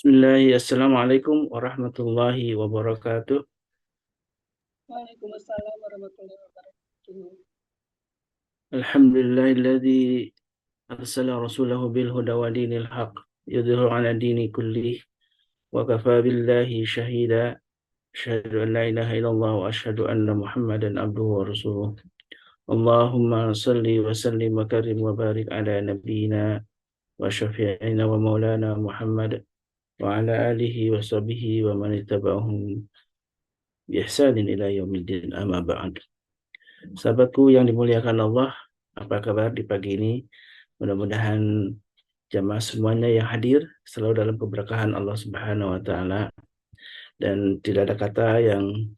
Bismillahirrahmanirrahim. Assalamualaikum warahmatullahi wabarakatuh. Waalaikumsalam warahmatullahi wabarakatuh. Alhamdulillahilladzi arsala rasulahu bil huda wa dinil haq yudhiru ala dini kullih wa kafa billahi syahida. Asyhadu an la ilaha illallah wa asyhadu anna Muhammadan abduhu wa rasuluh. Allahumma salli wa sallim wa karim wa barik ala nabiyyina wa syafi'ina wa maulana Muhammad wa ala alihi wa sahbihi wa man ittaba'ahum bi ihsanin ila yaumiddin, amma ba'd. Sahabatku yang dimuliakan Allah, apa kabar di pagi ini? Mudah-mudahan jamaah semuanya yang hadir selalu dalam keberkahan Allah Subhanahu wa taala, dan tidak ada kata yang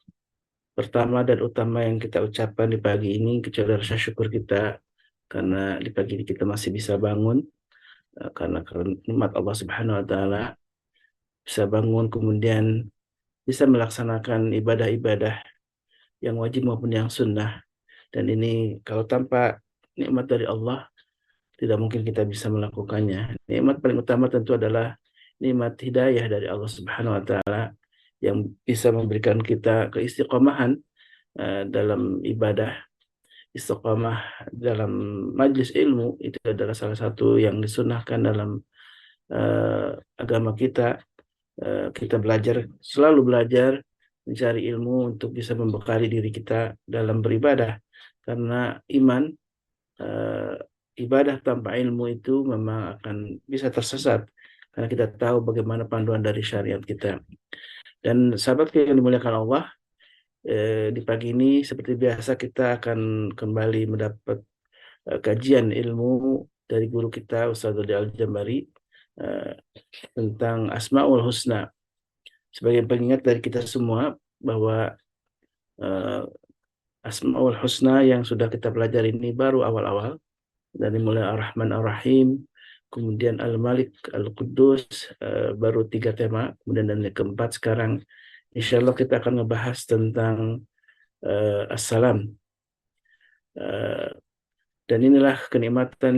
pertama dan utama yang kita ucapkan di pagi ini kecuali rasa syukur kita karena di pagi ini kita masih bisa bangun, karena nikmat Allah Subhanahu wa taala, bisa bangun kemudian bisa melaksanakan ibadah-ibadah yang wajib maupun yang sunnah. Dan ini kalau tanpa nikmat dari Allah tidak mungkin kita bisa melakukannya. Nikmat paling utama tentu adalah nikmat hidayah dari Allah Subhanahu wa taala yang bisa memberikan kita keistiqomahan dalam ibadah, istiqomah dalam majlis ilmu. Itu adalah salah satu yang disunahkan dalam agama kita. Kita belajar, selalu belajar, mencari ilmu untuk bisa membekali diri kita dalam beribadah. Karena iman, eh, ibadah tanpa ilmu itu memang akan bisa tersesat, karena kita tahu bagaimana panduan dari syariat kita. Dan sahabat yang dimuliakan Allah, di pagi ini seperti biasa kita akan kembali mendapat kajian ilmu dari guru kita Ustaz Dodi Al-Jambari, eh, tentang Asmaul Husna. Sebagai pengingat dari kita semua bahwa eh, Asmaul Husna yang sudah kita pelajari ini baru awal-awal, dari mulai Ar-Rahman Ar-Rahim, kemudian Al-Malik, Al-Quddus, baru 3 tema, kemudian dan yang keempat sekarang insya Allah kita akan ngebahas tentang As-Salam. Dan inilah kenikmatan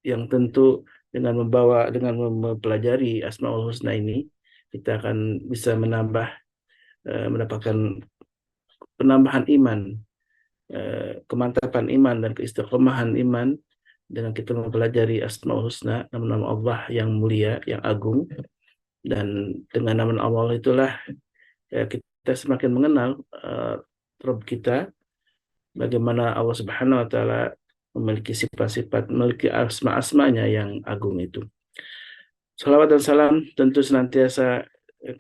yang tentu dengan mempelajari Asmaul Husna ini kita akan bisa mendapatkan penambahan iman, kemantapan iman dan keistiqomahan iman dengan kita mempelajari Asmaul Husna, nama-nama Allah yang mulia, yang agung. Dan dengan nama Allah itulah kita semakin mengenal Rabb kita, bagaimana Allah Subhanahu wa taala memiliki sifat-sifat, memiliki asma-asmanya yang agung itu. Salawat dan salam tentu senantiasa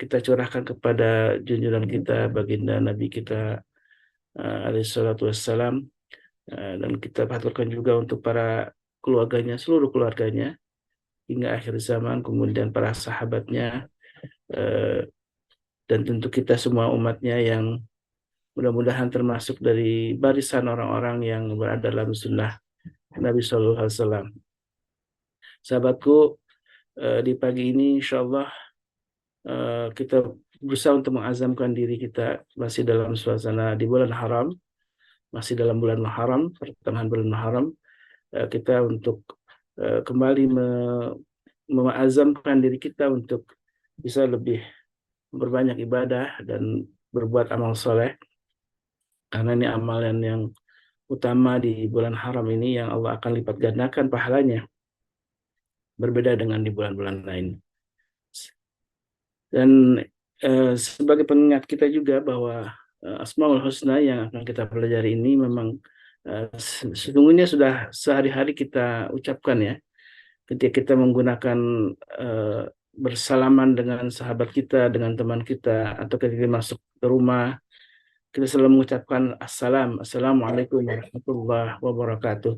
kita curahkan kepada junjungan kita, baginda Nabi kita alaihi salatu wassalam, dan kita aturkan juga untuk para keluarganya, seluruh keluarganya hingga akhir zaman, kemudian para sahabatnya, dan tentu kita semua umatnya yang mudah-mudahan termasuk dari barisan orang-orang yang berada dalam sunnah Nabi Shallallahu Alaihi Wasallam. Sahabatku, di pagi ini insya Allah kita berusaha untuk mengazamkan diri kita masih dalam suasana di bulan haram, masih dalam bulan Muharram, pertengahan bulan Muharram, kita untuk kembali mengazamkan diri kita untuk bisa lebih berbanyak ibadah dan berbuat amal soleh, karena ini amalan yang utama di bulan haram ini yang Allah akan lipat gandakan pahalanya, berbeda dengan di bulan-bulan lain. Dan sebagai pengingat kita juga bahwa Asmaul Husna yang akan kita pelajari ini memang sesungguhnya sudah sehari-hari kita ucapkan ya, ketika kita menggunakan bersalaman dengan sahabat kita, dengan teman kita, atau ketika masuk ke rumah, kita selalu mengucapkan Assalamualaikum warahmatullahi wabarakatuh.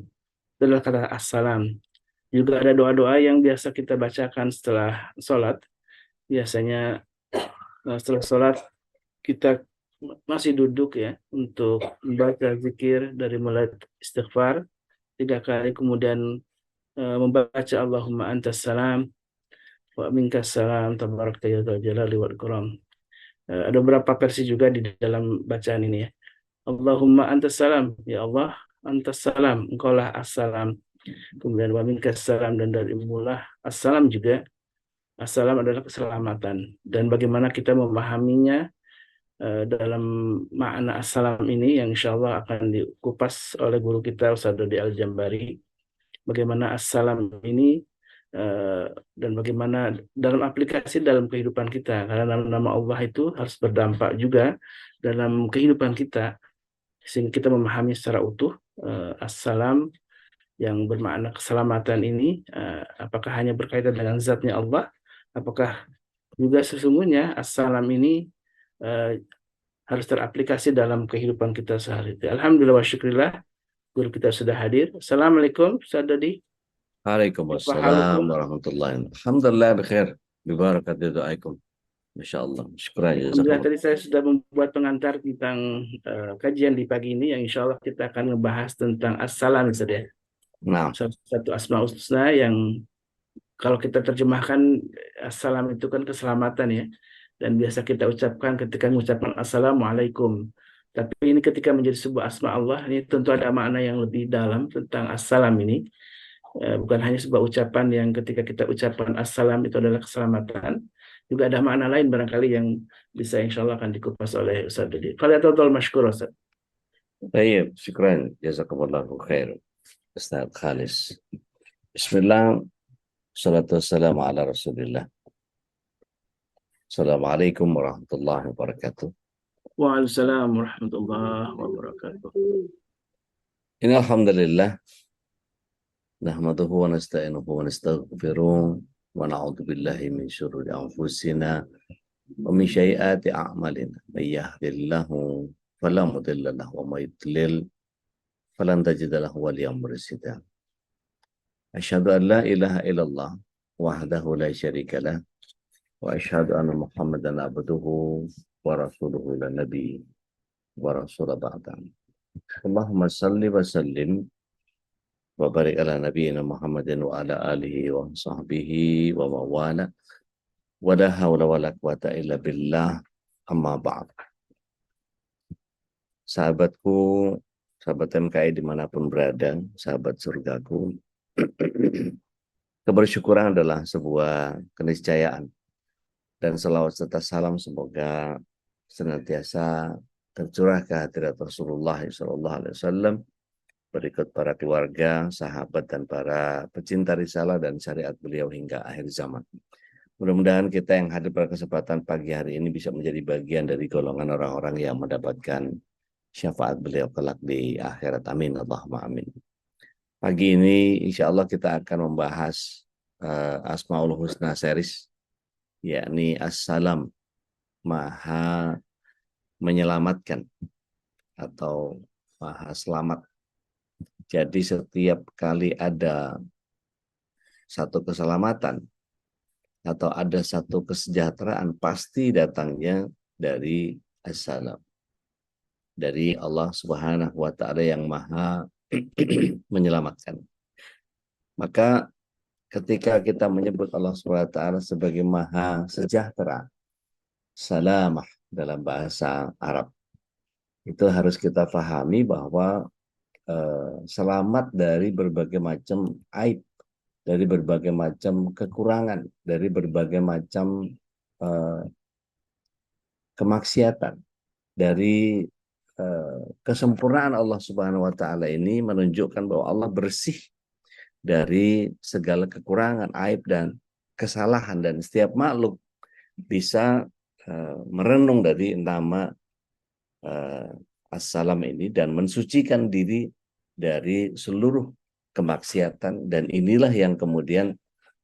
Itu adalah kata assalam. Juga ada doa-doa yang biasa kita bacakan setelah sholat. Biasanya setelah sholat kita masih duduk ya untuk membaca zikir, dari mulai istighfar 3 kali, kemudian membaca Allahumma antas salam wa minkas salam tabarakta ya dzal jalali wal ikram. Ada beberapa versi juga di dalam bacaan ini ya. Allahumma antas salam, ya Allah antas salam, engkaulah assalam. Kemudian wa minkas salam, dan dari mulah assalam juga. Assalam adalah keselamatan. Dan bagaimana kita memahaminya dalam makna assalam ini yang insya Allah akan dikupas oleh guru kita Ustaz Dodi Al-Jambari. Bagaimana assalam ini dan bagaimana dalam aplikasi dalam kehidupan kita. Karena nama Allah itu harus berdampak juga dalam kehidupan kita sehingga kita memahami secara utuh assalam yang bermakna keselamatan ini apakah hanya berkaitan dengan zatnya Allah, apakah juga sesungguhnya assalam ini eh, harus teraplikasi dalam kehidupan kita sehari-hari. Alhamdulillah wa syukurillah, guru kita sudah hadir. Assalamualaikum, Ustaz Dodi. Kaifa Waalaikumsalam halukum? warahmatullahi wabarakatuh. Alhamdulillah bikhair. Bibarakati doaikum. Masyaallah. Syukran Alhamdulillah jazakallah. tadi saya sudah membuat pengantar tentang kajian di pagi ini yang insya Allah kita akan membahas tentang assalam Ustaz ya. Nah, Salah satu asmaul husna yang kalau kita terjemahkan assalam itu kan keselamatan ya. Dan biasa kita ucapkan ketika mengucapkan assalamualaikum. Tapi ini ketika menjadi sebuah asma Allah, ini tentu ada makna yang lebih dalam tentang assalam ini. Bukan hanya sebuah ucapan yang ketika kita ucapkan assalam itu adalah keselamatan. Juga ada makna lain barangkali yang bisa insya Allah akan dikupas oleh Ustaz Dodi. Faliyatul masykur Ustaz. baik. Syukran jazakumullahu khair. Ustaz Khalis. Bismillah. Salatu wassalamu ala Rasulillah. Assalamualaikum warahmatullahi wabarakatuh. Waalaikumsalam warahmatullahi wabarakatuh. Innal hamdalillah nahmaduhu wa nasta'inuhu wa nastaghfiruh wa na'udzu billahi min syururi anfusina wa min sayyiati a'malina. May yahdihillahu fala mudilla lahu wa may yudlil falan tajida lahu waliyyan mursyida. Asyhadu an la ilaha illallah wahdahu la syarika lah wa asyhadu anna Muhammadan abduhu wa rasuluhu ila nabi wa rasul ba'da. Allahumma salli wa sallim wa barik ala nabiyyina Muhammadin wa ala alihi wa sahbihi wa mawala wa la hawla wa la quwata illa billah amma ba'd. Sahabatku, sahabat MKI dimanapun berada, sahabat surgaku, kebersyukuran adalah sebuah keniscayaan dan selawat serta salam semoga senantiasa tercurah ke hadirat Rasulullah SAW, berikut para keluarga, sahabat dan para pecinta risalah dan syariat beliau hingga akhir zaman. Mudah-mudahan kita yang hadir pada kesempatan pagi hari ini bisa menjadi bagian dari golongan orang-orang yang mendapatkan syafaat beliau kelak di akhirat. Amin. Allahumma amin. Pagi ini insya Allah kita akan membahas Asmaul Husna series, yakni Assalam, Maha menyelamatkan atau Maha selamat. Jadi setiap kali ada satu keselamatan atau ada satu kesejahteraan pasti datangnya dari Assalam, dari Allah Subhanahu wa taala yang Maha menyelamatkan. Maka ketika kita menyebut Allah Subhanahu wa taala sebagai Maha sejahtera, salamah dalam bahasa Arab, itu harus kita pahami bahwa selamat dari berbagai macam aib, dari berbagai macam kekurangan, dari berbagai macam kemaksiatan, dari kesempurnaan Allah Subhanahu wa taala ini menunjukkan bahwa Allah bersih dari segala kekurangan, aib dan kesalahan, dan setiap makhluk bisa merenung dari nama Assalam ini dan mensucikan diri dari seluruh kemaksiatan, dan inilah yang kemudian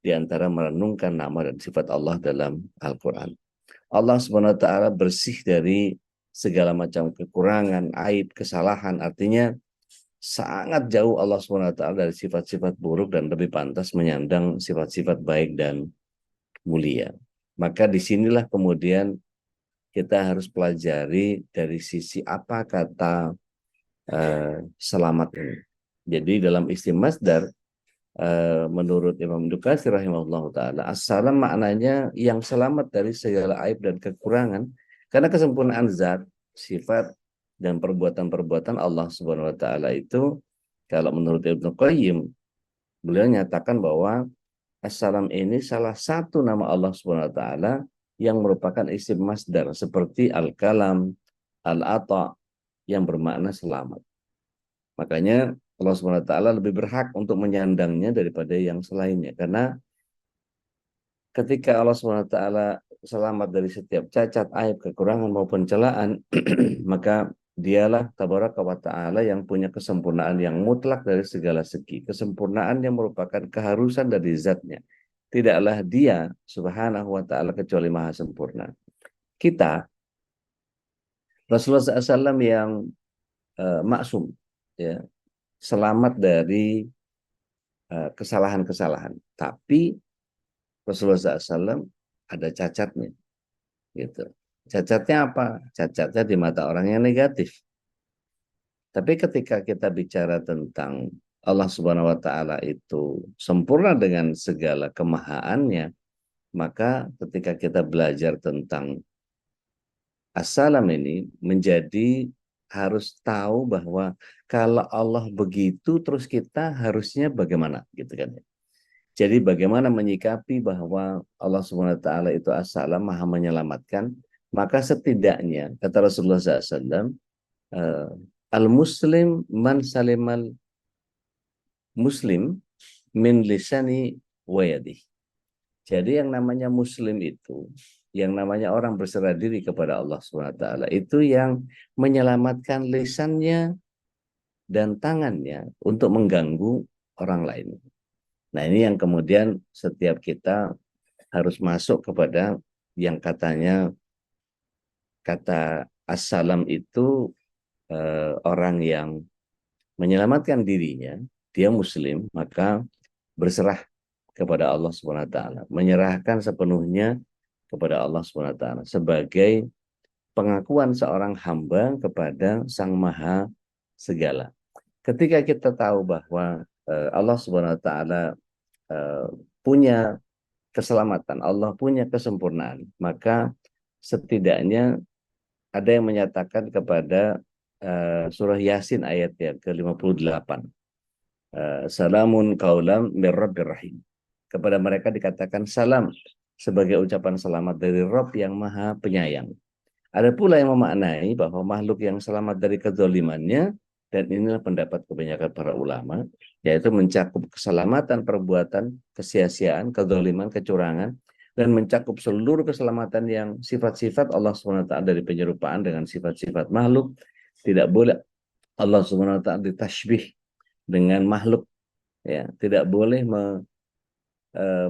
diantara merenungkan nama dan sifat Allah dalam Al-Quran. Allah Subhanahu wa taala bersih dari segala macam kekurangan, aib, kesalahan, artinya sangat jauh Allah Subhanahu wa taala dari sifat-sifat buruk dan lebih pantas menyandang sifat-sifat baik dan mulia. Maka disinilah kemudian kita harus pelajari dari sisi apa kata selamat ini. Jadi dalam isim masdar menurut Imam Ibnu Katsir rahimahullah taala, assalam maknanya yang selamat dari segala aib dan kekurangan, karena kesempurnaan zat, sifat dan perbuatan-perbuatan Allah Subhanahu wa taala itu, kalau menurut Ibnu Qayyim, beliau nyatakan bahwa As-Salam ini salah satu nama Allah Subhanahu wa taala yang merupakan isim masdar seperti Al-Kalam, Al-Ata yang bermakna selamat. Makanya Allah Subhanahu wa taala lebih berhak untuk menyandangnya daripada yang selainnya, karena ketika Allah Subhanahu wa taala selamat dari setiap cacat, aib, kekurangan maupun celaan, maka dialah tabaraka wa ta'ala yang punya kesempurnaan yang mutlak dari segala segi. Kesempurnaan yang merupakan keharusan dari zatnya. Tidaklah dia subhanahu wa ta'ala kecuali maha sempurna. Kita, Rasulullah SAW yang maksum, ya, selamat dari kesalahan-kesalahan. Tapi Rasulullah SAW ada cacatnya. Gitu. Cacatnya apa? Cacatnya di mata orang yang negatif. Tapi ketika kita bicara tentang Allah Subhanahu wa taala itu sempurna dengan segala kemahaannya, maka ketika kita belajar tentang As-Salam ini menjadi harus tahu bahwa kalau Allah begitu terus kita harusnya bagaimana gitu kan. Jadi bagaimana menyikapi bahwa Allah Subhanahu wa taala itu As-Salam, Maha menyelamatkan, maka setidaknya kata Rasulullah SAW, al-muslim man salimal muslim min lisani wa yadih. Jadi yang namanya muslim itu, yang namanya orang berserah diri kepada Allah Subhanahu wa taala itu yang menyelamatkan lisannya dan tangannya untuk mengganggu orang lain. Nah, ini yang kemudian setiap kita harus masuk kepada yang katanya kata As-Salam itu orang yang menyelamatkan dirinya, dia muslim, maka berserah kepada Allah Subhanahu wa taala, menyerahkan sepenuhnya kepada Allah Subhanahu wa taala sebagai pengakuan seorang hamba kepada Sang Maha Segala. Ketika kita tahu bahwa Allah Subhanahu wa taala punya keselamatan, Allah punya kesempurnaan, maka setidaknya ada yang menyatakan kepada surah Yasin ayat yang ke-58. Salamun qaulam mir rabbir rahim. Kepada mereka dikatakan salam sebagai ucapan selamat dari Rabb yang Maha Penyayang. Ada pula yang memaknai bahwa makhluk yang selamat dari kezalimannya, dan inilah pendapat kebanyakan para ulama, yaitu mencakup keselamatan perbuatan, kesia-siaan, kezaliman, kecurangan, dan mencakup seluruh keselamatan yang sifat-sifat Allah SWT dari penyerupaan dengan sifat-sifat makhluk. Tidak boleh Allah SWT ditashbih dengan makhluk, ya, tidak boleh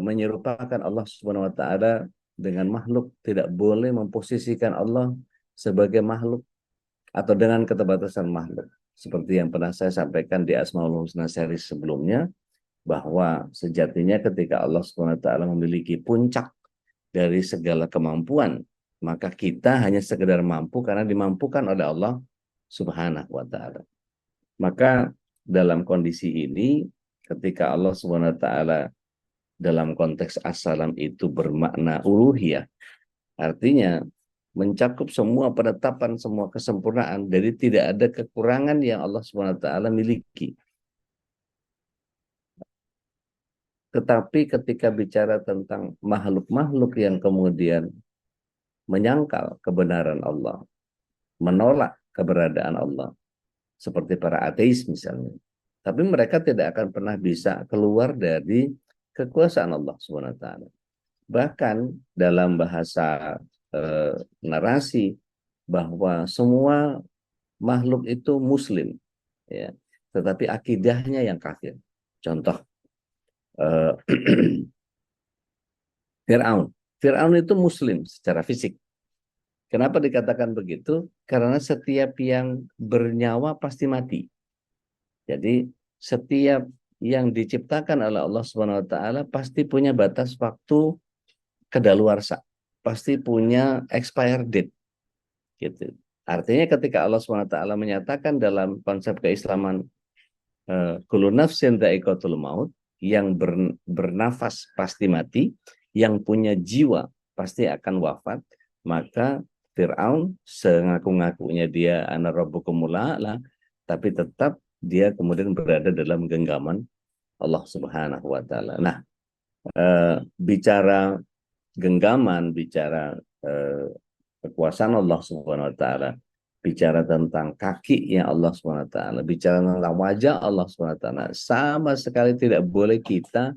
menyerupakan Allah Subhanahu wa taala dengan makhluk, tidak boleh memposisikan Allah sebagai makhluk atau dengan keterbatasan makhluk. Seperti yang pernah saya sampaikan di Asmaul Husna series sebelumnya, bahwa sejatinya ketika Allah Subhanahu wa taala memiliki puncak dari segala kemampuan, maka kita hanya sekedar mampu karena dimampukan oleh Allah Subhanahu wa taala. Maka dalam kondisi ini, ketika Allah Subhanahu wa taala dalam konteks As-Salam itu bermakna uluhiyah, artinya mencakup semua penetapan, semua kesempurnaan, jadi tidak ada kekurangan yang Allah SWT miliki. Tetapi ketika bicara tentang makhluk-makhluk yang kemudian menyangkal kebenaran Allah, menolak keberadaan Allah, seperti para ateis misalnya, tapi mereka tidak akan pernah bisa keluar dari kekuasaan Allah SWT. Bahkan dalam bahasa narasi bahwa semua makhluk itu muslim, ya, tetapi akidahnya yang kafir. Contoh Fir'aun itu muslim secara fisik. Kenapa dikatakan begitu? Karena setiap yang bernyawa pasti mati. Jadi setiap yang diciptakan oleh Allah Subhanahu wa taala pasti punya batas waktu kedaluarsa, pasti punya expire date. Gitu. Artinya ketika Allah Subhanahu wa taala menyatakan dalam konsep keislaman kullu nafsin dha'iqatul maut, yang bernafas pasti mati, yang punya jiwa pasti akan wafat, maka Fir'aun sengaku-ngakunya dia ana rabbukumul a'la, tapi tetap dia kemudian berada dalam genggaman Allah Subhanahu wa taala. Nah, bicara genggaman, bicara kekuasaan Allah Subhanahu wa taala, bicara tentang kakinya Allah Subhanahu wa taala, bicara tentang wajah Allah Subhanahu wa taala, sama sekali tidak boleh kita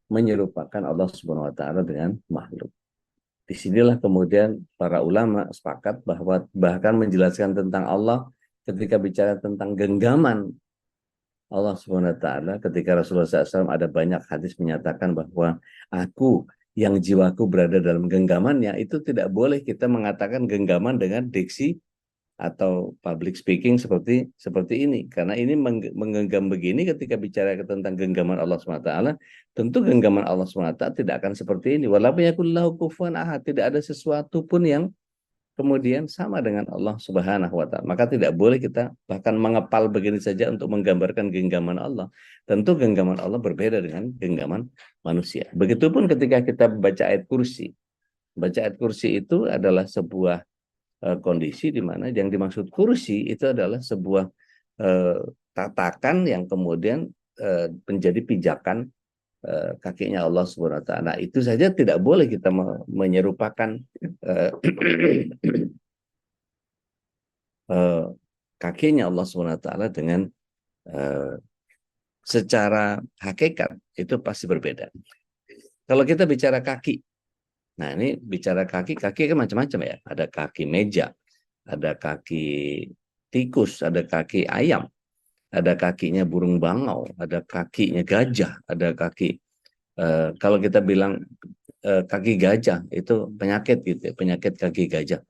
menyerupakan Allah Subhanahu wa taala dengan makhluk. Disinilah kemudian para ulama sepakat bahwa bahkan menjelaskan tentang Allah ketika bicara tentang genggaman Allah Subhanahu wa taala, ketika Rasulullah SAW ada banyak hadis menyatakan bahwa aku yang jiwaku berada dalam genggamannya, itu tidak boleh kita mengatakan genggaman dengan diksi atau public speaking seperti ini, karena ini menggenggam begini. Ketika bicara tentang genggaman Allah SWT, tentu genggaman Allah SWT tidak akan seperti ini. Walaupun yakullahu kufuwan ahad, tidak ada sesuatu pun yang kemudian sama dengan Allah Subhanahu wa taala. Maka tidak boleh kita bahkan mengepal begini saja untuk menggambarkan genggaman Allah. Tentu genggaman Allah berbeda dengan genggaman manusia. Begitupun ketika kita baca ayat kursi. Baca ayat kursi itu adalah sebuah kondisi di mana yang dimaksud kursi itu adalah sebuah tatakan yang kemudian menjadi pijakan kakinya Allah Subhanahu wa taala. Nah, itu saja tidak boleh kita menyerupakan kakinya Allah Subhanahu wa taala dengan secara hakikat itu pasti berbeda. Kalau kita bicara kaki, nah ini bicara kaki kan macam-macam ya. Ada kaki meja, ada kaki tikus, ada kaki ayam, ada kakinya burung bangau, ada kakinya gajah, ada kaki kalau kita bilang kaki gajah itu penyakit gitu ya, penyakit kaki gajah.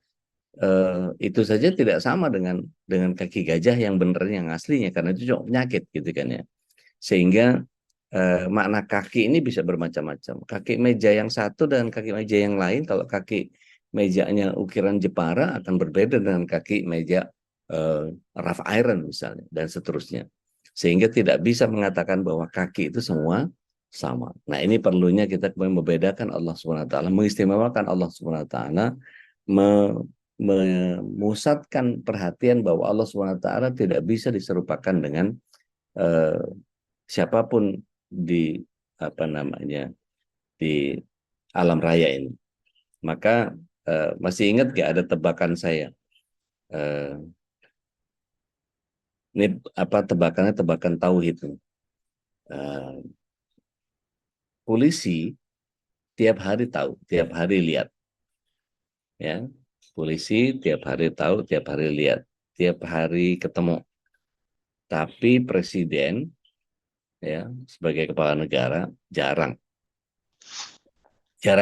Itu saja tidak sama dengan kaki gajah yang benar yang aslinya, karena itu cuma penyakit gitu kan ya. Sehingga makna kaki ini bisa bermacam-macam. Kaki meja yang satu dan kaki meja yang lain, kalau kaki mejanya ukiran Jepara akan berbeda dengan kaki meja rough iron misalnya, dan seterusnya. Sehingga tidak bisa mengatakan bahwa kaki itu semua sama. Nah, ini perlunya kita membedakan Allah SWT, mengistimewakan Allah SWT, memusatkan perhatian bahwa Allah SWT tidak bisa diserupakan dengan siapapun di di alam raya ini. Maka masih ingat gak ada tebakan saya? Ini tebakannya, tebakan tauhid. Polisi tiap hari tahu, tiap hari lihat. Ya, polisi tiap hari tahu, tiap hari lihat, tiap hari ketemu. Tapi presiden ya sebagai kepala negara jarang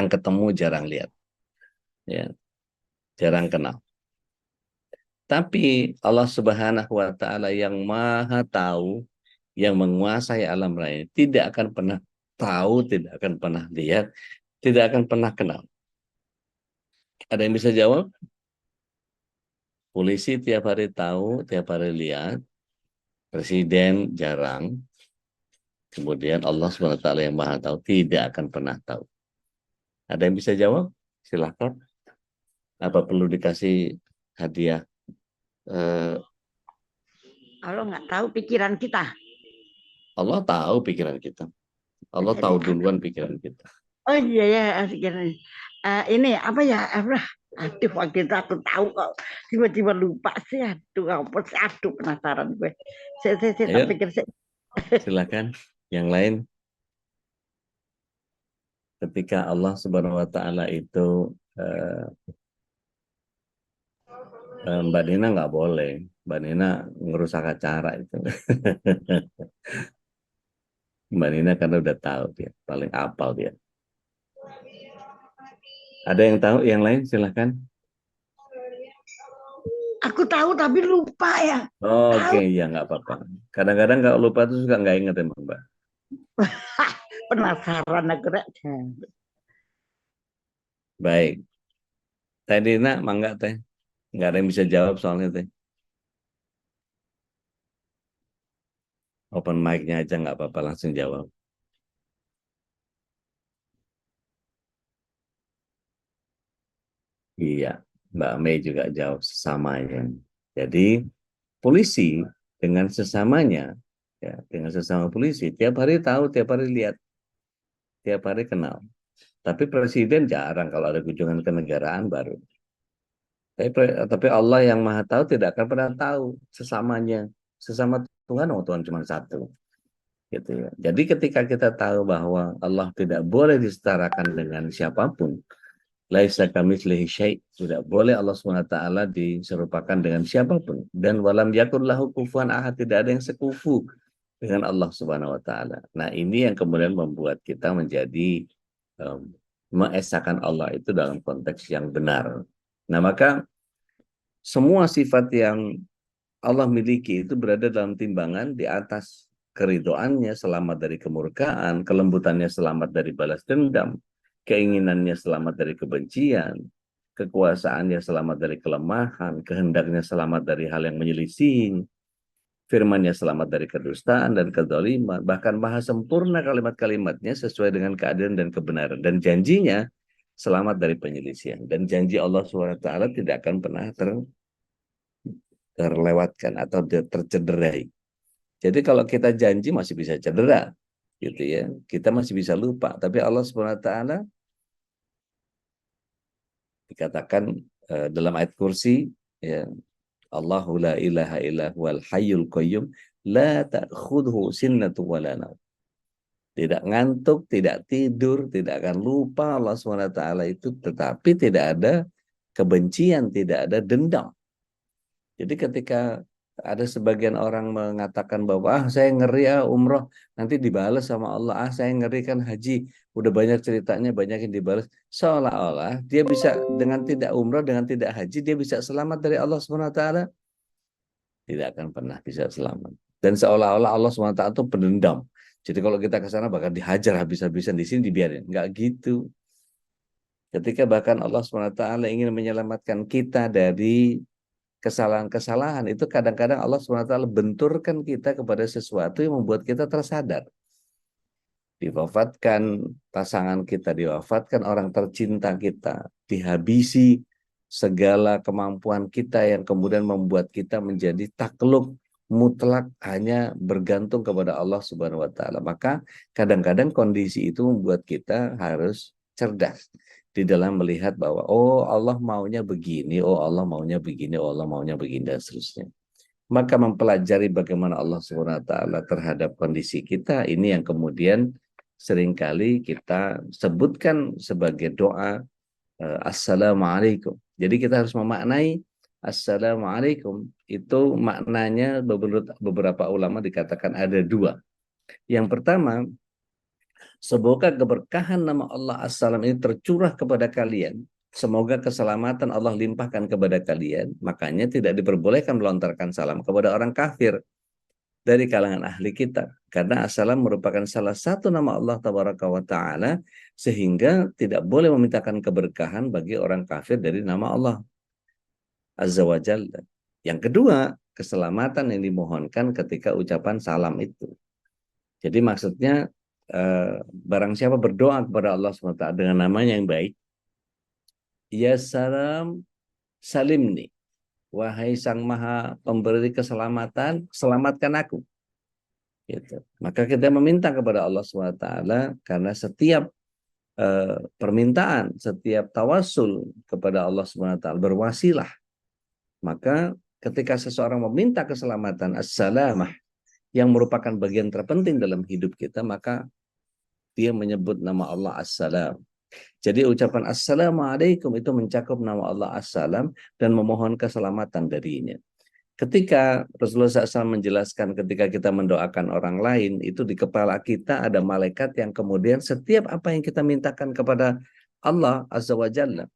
ketemu, jarang lihat, ya, jarang kenal. Tapi Allah Subhanahu wa taala yang maha tahu, yang menguasai alam raya, tidak akan pernah tahu, tidak akan pernah lihat, tidak akan pernah kenal. Ada yang bisa jawab? Polisi tiap hari tahu, tiap hari lihat, presiden jarang, kemudian Allah SWT yang maha tahu tidak akan pernah tahu. Ada yang bisa jawab? Silahkan. Apa perlu dikasih hadiah? Kalau nggak tahu pikiran kita. Allah tahu pikiran kita. Allah tahu duluan pikiran kita. Oh iya ya, pikiran. Ini apa ya? Aduh, waktu itu aku tahu kok. Tiba-tiba lupa sih. Aduh, penasaran gue. Saya Ayo, pikir saya. silakan. Yang lain. Ketika Allah Subhanahu wa taala itu Mbak Nina nggak boleh. Mbak Nina ngerusak acara itu. Mbak Nina karena udah tahu dia, paling apal dia. Ada yang tahu? Yang lain silahkan. Aku tahu tapi lupa ya. Oke, ya nggak apa-apa. Kadang-kadang kalau lupa tuh suka nggak inget emang Mbak. Penasaran aku. Baik. Teh Nina, mangga teh. Nggak ada yang bisa jawab soalnya teh. Open mic-nya aja nggak apa-apa, langsung jawab. Iya, Mbak Mei juga jawab sesamanya. Jadi polisi dengan sesamanya, ya dengan sesama polisi tiap hari tahu, tiap hari lihat, tiap hari kenal. Tapi presiden jarang, kalau ada kunjungan kenegaraan baru. Tapi Allah yang Maha Tahu tidak akan pernah tahu sesamanya. Sesama Tuhan, oh Tuhan cuma satu. Gitu ya. Jadi ketika kita tahu bahwa Allah tidak boleh disetarakan dengan siapapun, laisa kamitslihi syai', tidak boleh Allah SWT diserupakan dengan siapapun, dan walam yakun lahu kufuwan ahad, tidak ada yang sekufu dengan Allah Subhanahu wa taala. Nah, ini yang kemudian membuat kita menjadi mengesahkan Allah itu dalam konteks yang benar. Nah, maka semua sifat yang Allah miliki itu berada dalam timbangan di atas keridoannya selamat dari kemurkaan, kelembutannya selamat dari balas dendam, keinginannya selamat dari kebencian, kekuasaannya selamat dari kelemahan, kehendaknya selamat dari hal yang menyelisihi, firman-Nya selamat dari kedustaan dan kedzaliman, bahkan maha sempurna kalimat-kalimatnya sesuai dengan keadilan dan kebenaran, dan janjinya selamat dari penyelisihan. Dan janji Allah SWT tidak akan pernah terlewatkan atau tercederai. Jadi kalau kita janji masih bisa cedera, gitu ya. Kita masih bisa lupa. Tapi Allah SWT dikatakan dalam ayat kursi, ya, Allahu la ilaha illa huwal hayyul qayyum la ta'khudhuhu sinnatun wa la naum. Tidak ngantuk, tidak tidur, tidak akan lupa Allah SWT itu, tetapi tidak ada kebencian, tidak ada dendam. Jadi ketika ada sebagian orang mengatakan bahwa saya ngeri umroh nanti dibalas sama Allah, saya ngeri kan haji udah banyak ceritanya, banyak yang dibalas, seolah-olah dia bisa dengan tidak umroh, dengan tidak haji, dia bisa selamat dari Allah SWT. Tidak akan pernah bisa selamat. Dan seolah-olah Allah SWT itu pendendam. Jadi kalau kita ke sana bakal dihajar habis-habisan, di sini dibiarin. Enggak gitu. Ketika bahkan Allah SWT ingin menyelamatkan kita dari kesalahan-kesalahan, itu kadang-kadang Allah SWT benturkan kita kepada sesuatu yang membuat kita tersadar. Diwafatkan pasangan kita, diwafatkan orang tercinta kita, dihabisi segala kemampuan kita yang kemudian membuat kita menjadi takluk mutlak hanya bergantung kepada Allah Subhanahu wa taala. Maka kadang-kadang kondisi itu membuat kita harus cerdas di dalam melihat bahwa oh Allah maunya begini, oh Allah maunya begini, oh Allah maunya begini, dan seterusnya. Maka mempelajari bagaimana Allah Subhanahu wa taala terhadap kondisi kita, ini yang kemudian seringkali kita sebutkan sebagai doa Assalamualaikum. Jadi kita harus memaknai Assalamualaikum itu maknanya menurut beberapa ulama dikatakan ada dua. Yang pertama, semoga keberkahan nama Allah Assalam ini tercurah kepada kalian. Semoga keselamatan Allah limpahkan kepada kalian. Makanya tidak diperbolehkan melontarkan salam kepada orang kafir dari kalangan ahli kita. Karena Assalam merupakan salah satu nama Allah Tabaraka wa Ta'ala, sehingga tidak boleh memintakan keberkahan bagi orang kafir dari nama Allah Azza wa Jalla. Yang kedua, keselamatan yang dimohonkan ketika ucapan salam itu. Jadi maksudnya barang siapa berdoa kepada Allah SWT dengan namanya yang baik, ya salam salimni, wahai sang maha pemberi keselamatan, selamatkan aku. Gitu. Maka kita meminta kepada Allah SWT, karena setiap permintaan, setiap tawasul kepada Allah SWT berwasilah. Maka ketika seseorang meminta keselamatan, as-salamah, yang merupakan bagian terpenting dalam hidup kita, maka dia menyebut nama Allah As-Salam. Jadi ucapan Assalamualaikum itu mencakup nama Allah As-Salam dan memohon keselamatan darinya. Ketika Rasulullah SAW menjelaskan ketika kita mendoakan orang lain, itu di kepala kita ada malaikat yang kemudian setiap apa yang kita mintakan kepada Allah Azza wa Jalla,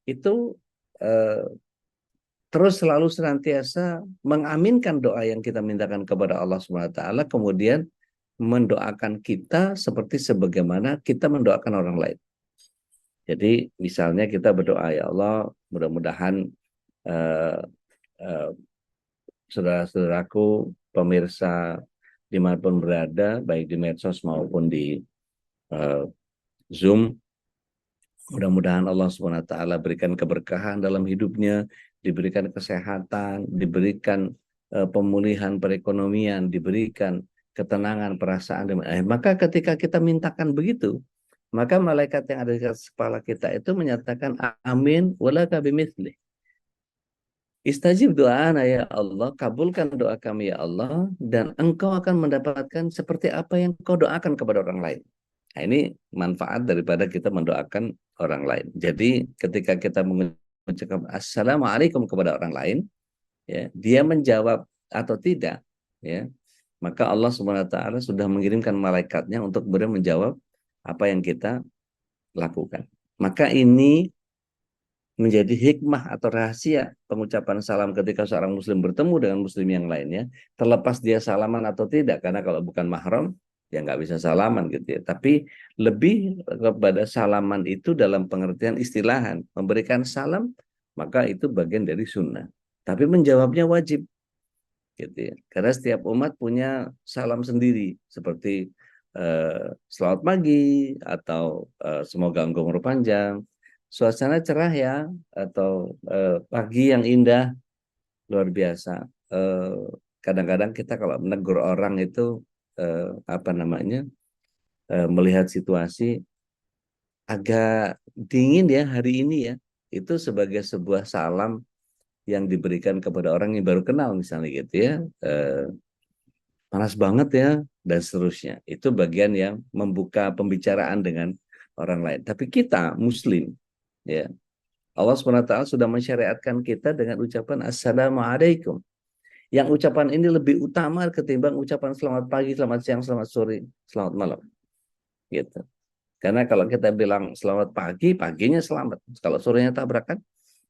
itu terus selalu senantiasa mengaminkan doa yang kita mintakan kepada Allah SWT, kemudian mendoakan kita seperti sebagaimana kita mendoakan orang lain. Jadi misalnya kita berdoa, ya Allah, mudah-mudahan saudara-saudaraku, pemirsa dimanapun berada, baik di medsos maupun di Zoom, mudah-mudahan Allah SWT berikan keberkahan dalam hidupnya, diberikan kesehatan, diberikan pemulihan perekonomian, diberikan ketenangan perasaan. Maka ketika kita mintakan begitu, maka malaikat yang ada di atas kepala kita itu menyatakan amin walaka bimithli. Istajib doana ya Allah, kabulkan doa kami ya Allah, dan engkau akan mendapatkan seperti apa yang kau doakan kepada orang lain. Nah, ini manfaat daripada kita mendoakan orang lain. Jadi ketika kita mengucapkan assalamualaikum kepada orang lain, ya, dia menjawab atau tidak, ya, maka Allah Subhanahu wa taala sudah mengirimkan malaikatnya untuk kemudian menjawab apa yang kita lakukan. Maka ini menjadi hikmah atau rahasia pengucapan salam ketika seorang muslim bertemu dengan muslim yang lainnya, terlepas dia salaman atau tidak, karena kalau bukan mahram ya nggak bisa salaman gitu ya. Tapi lebih kepada salaman itu dalam pengertian istilahan, memberikan salam maka itu bagian dari sunnah, tapi menjawabnya wajib gitu ya, karena setiap umat punya salam sendiri seperti selamat pagi atau semoga engkau umur panjang, suasana cerah ya, atau pagi yang indah, luar biasa. Kadang-kadang kita kalau menegur orang itu apa namanya, melihat situasi agak dingin ya hari ini ya, itu sebagai sebuah salam yang diberikan kepada orang yang baru kenal misalnya gitu ya, panas banget ya dan seterusnya. Itu bagian yang membuka pembicaraan dengan orang lain. Tapi kita muslim ya, Allah SWT sudah mensyariatkan kita dengan ucapan assalamualaikum. Yang ucapan ini lebih utama ketimbang ucapan selamat pagi, selamat siang, selamat sore, selamat malam. Gitu. Karena kalau kita bilang selamat pagi, paginya selamat. Kalau sorenya tabrakan.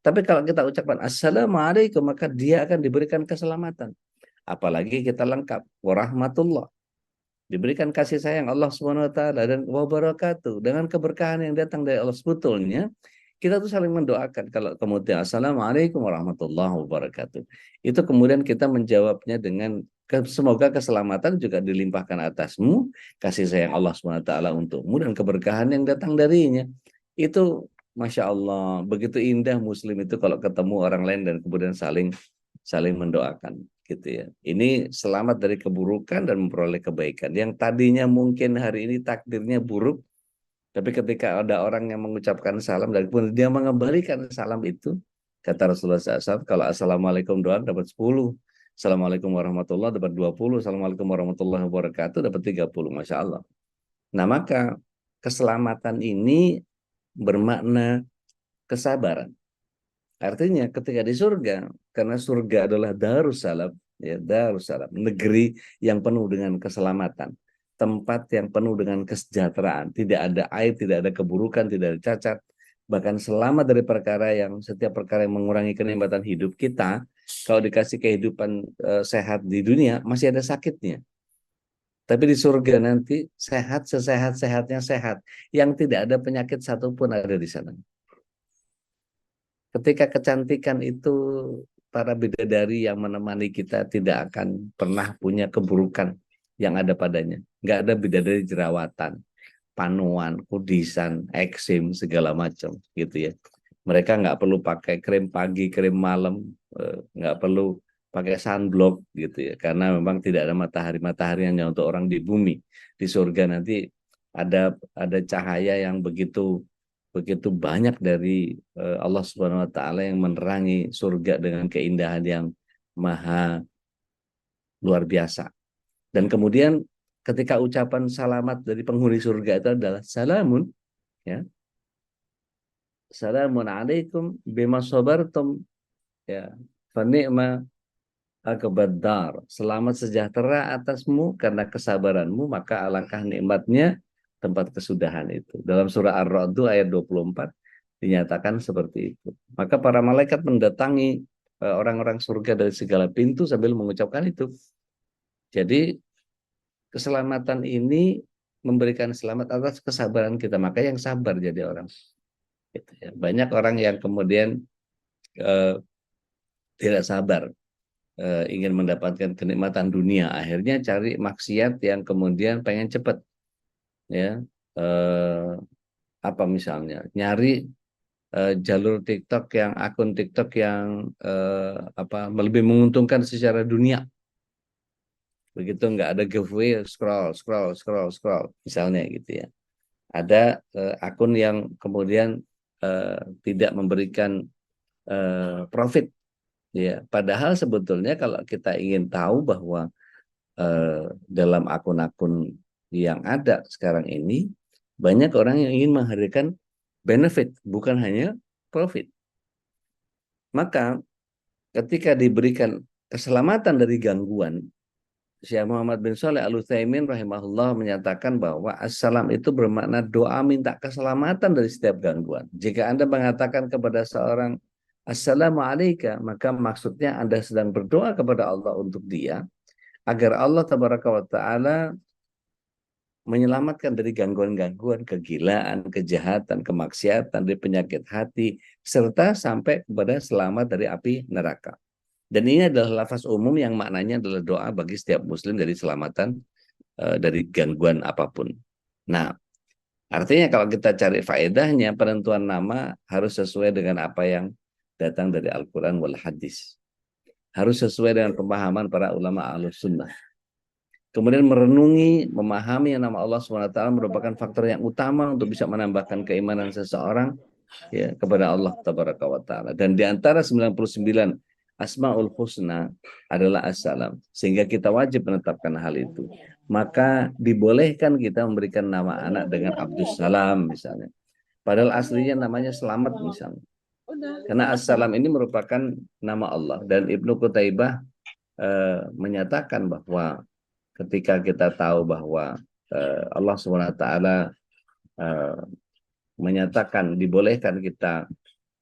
Tapi kalau kita ucapkan assalamualaikum, maka dia akan diberikan keselamatan. Apalagi kita lengkap. Warahmatullah. Diberikan kasih sayang Allah SWT dan wabarakatuh. Dengan keberkahan yang datang dari Allah sebetulnya, kita tuh saling mendoakan. Kalau kemudian assalamualaikum warahmatullahi wabarakatuh, itu kemudian kita menjawabnya dengan semoga keselamatan juga dilimpahkan atasmu, kasih sayang Allah SWT untukmu, dan keberkahan yang datang darinya. Itu Masya Allah, begitu indah muslim itu kalau ketemu orang lain dan kemudian saling mendoakan gitu ya. Ini selamat dari keburukan dan memperoleh kebaikan. Yang tadinya mungkin hari ini takdirnya buruk, tapi ketika ada orang yang mengucapkan salam dan kemudian dia mengembalikan salam itu, kata Rasulullah SAW, kalau assalamualaikum doang dapat 10, assalamualaikum warahmatullahi dapat 20, assalamualaikum warahmatullahi wabarakatuh dapat 30, Masya Allah. Nah maka keselamatan ini bermakna kesabaran. Artinya ketika di surga, karena surga adalah darussalam, ya, darussalam, negeri yang penuh dengan keselamatan, tempat yang penuh dengan kesejahteraan, tidak ada aib, tidak ada keburukan, tidak ada cacat, bahkan selamat dari perkara yang setiap perkara yang mengurangi kenikmatan hidup kita. Kalau dikasih kehidupan sehat di dunia, masih ada sakitnya. Tapi di surga nanti sehat, sesehat-sehatnya sehat, yang tidak ada penyakit satupun ada di sana. Ketika kecantikan itu, para bidadari yang menemani kita tidak akan pernah punya keburukan yang ada padanya. Nggak ada bidadari jerawatan, panuan, kudisan, eksim, segala macam gitu ya. Mereka nggak perlu pakai krim pagi, krim malam, nggak perlu pakai sunblock gitu ya, karena memang tidak ada matahari hanya untuk orang di bumi. Di surga nanti ada cahaya yang begitu banyak dari Allah Subhanahu wa taala yang menerangi surga dengan keindahan yang maha luar biasa. Dan kemudian ketika ucapan selamat dari penghuni surga itu adalah salamun, ya. Salamun alaikum bima sabartum, ya. Fa ni'ma aqbaddar. Selamat sejahtera atasmu karena kesabaranmu, maka alangkah nikmatnya tempat kesudahan itu. Dalam surah Ar-Ra'd ayat 24 dinyatakan seperti itu. Maka para malaikat mendatangi orang-orang surga dari segala pintu sambil mengucapkan itu. Jadi keselamatan ini memberikan selamat atas kesabaran kita. Maka yang sabar jadi orang. Gitu ya. Banyak orang yang kemudian tidak sabar, ingin mendapatkan kenikmatan dunia, akhirnya cari maksiat yang kemudian pengen cepat, ya. Apa misalnya nyari jalur TikTok yang akun TikTok yang apa lebih menguntungkan secara dunia. Begitu nggak ada giveaway, scroll misalnya gitu ya. ada akun yang kemudian tidak memberikan profit, ya. Padahal sebetulnya kalau kita ingin tahu bahwa dalam akun-akun yang ada sekarang ini banyak orang yang ingin menghadirkan benefit, bukan hanya profit. Maka ketika diberikan keselamatan dari gangguan, Syekh Muhammad bin Shalih Al-Utsaimin rahimahullah menyatakan bahwa assalam itu bermakna doa minta keselamatan dari setiap gangguan. Jika Anda mengatakan kepada seorang assalamu alayka, maka maksudnya Anda sedang berdoa kepada Allah untuk dia agar Allah tabaraka wa taala menyelamatkan dari gangguan-gangguan, kegilaan, kejahatan, kemaksiatan, dari penyakit hati, serta sampai kepada selamat dari api neraka. Dan ini adalah lafaz umum yang maknanya adalah doa bagi setiap muslim dari selamatan dari gangguan apapun. Nah, artinya kalau kita cari faedahnya, penentuan nama harus sesuai dengan apa yang datang dari Al-Quran wal Hadis. Harus sesuai dengan pemahaman para ulama Ahlus Sunnah. Kemudian merenungi, memahami yang nama Allah SWT merupakan faktor yang utama untuk bisa menambahkan keimanan seseorang, ya, kepada Allah Tabaraka wa Ta'ala. Dan di antara 99 Asmaul Husna adalah Assalam. Sehingga kita wajib menetapkan hal itu. Maka dibolehkan kita memberikan nama anak dengan Abdus Salam misalnya. Padahal aslinya namanya Selamat misalnya. Karena Assalam ini merupakan nama Allah. Dan Ibnu Qutaibah menyatakan bahwa ketika kita tahu bahwa Allah SWT menyatakan dibolehkan kita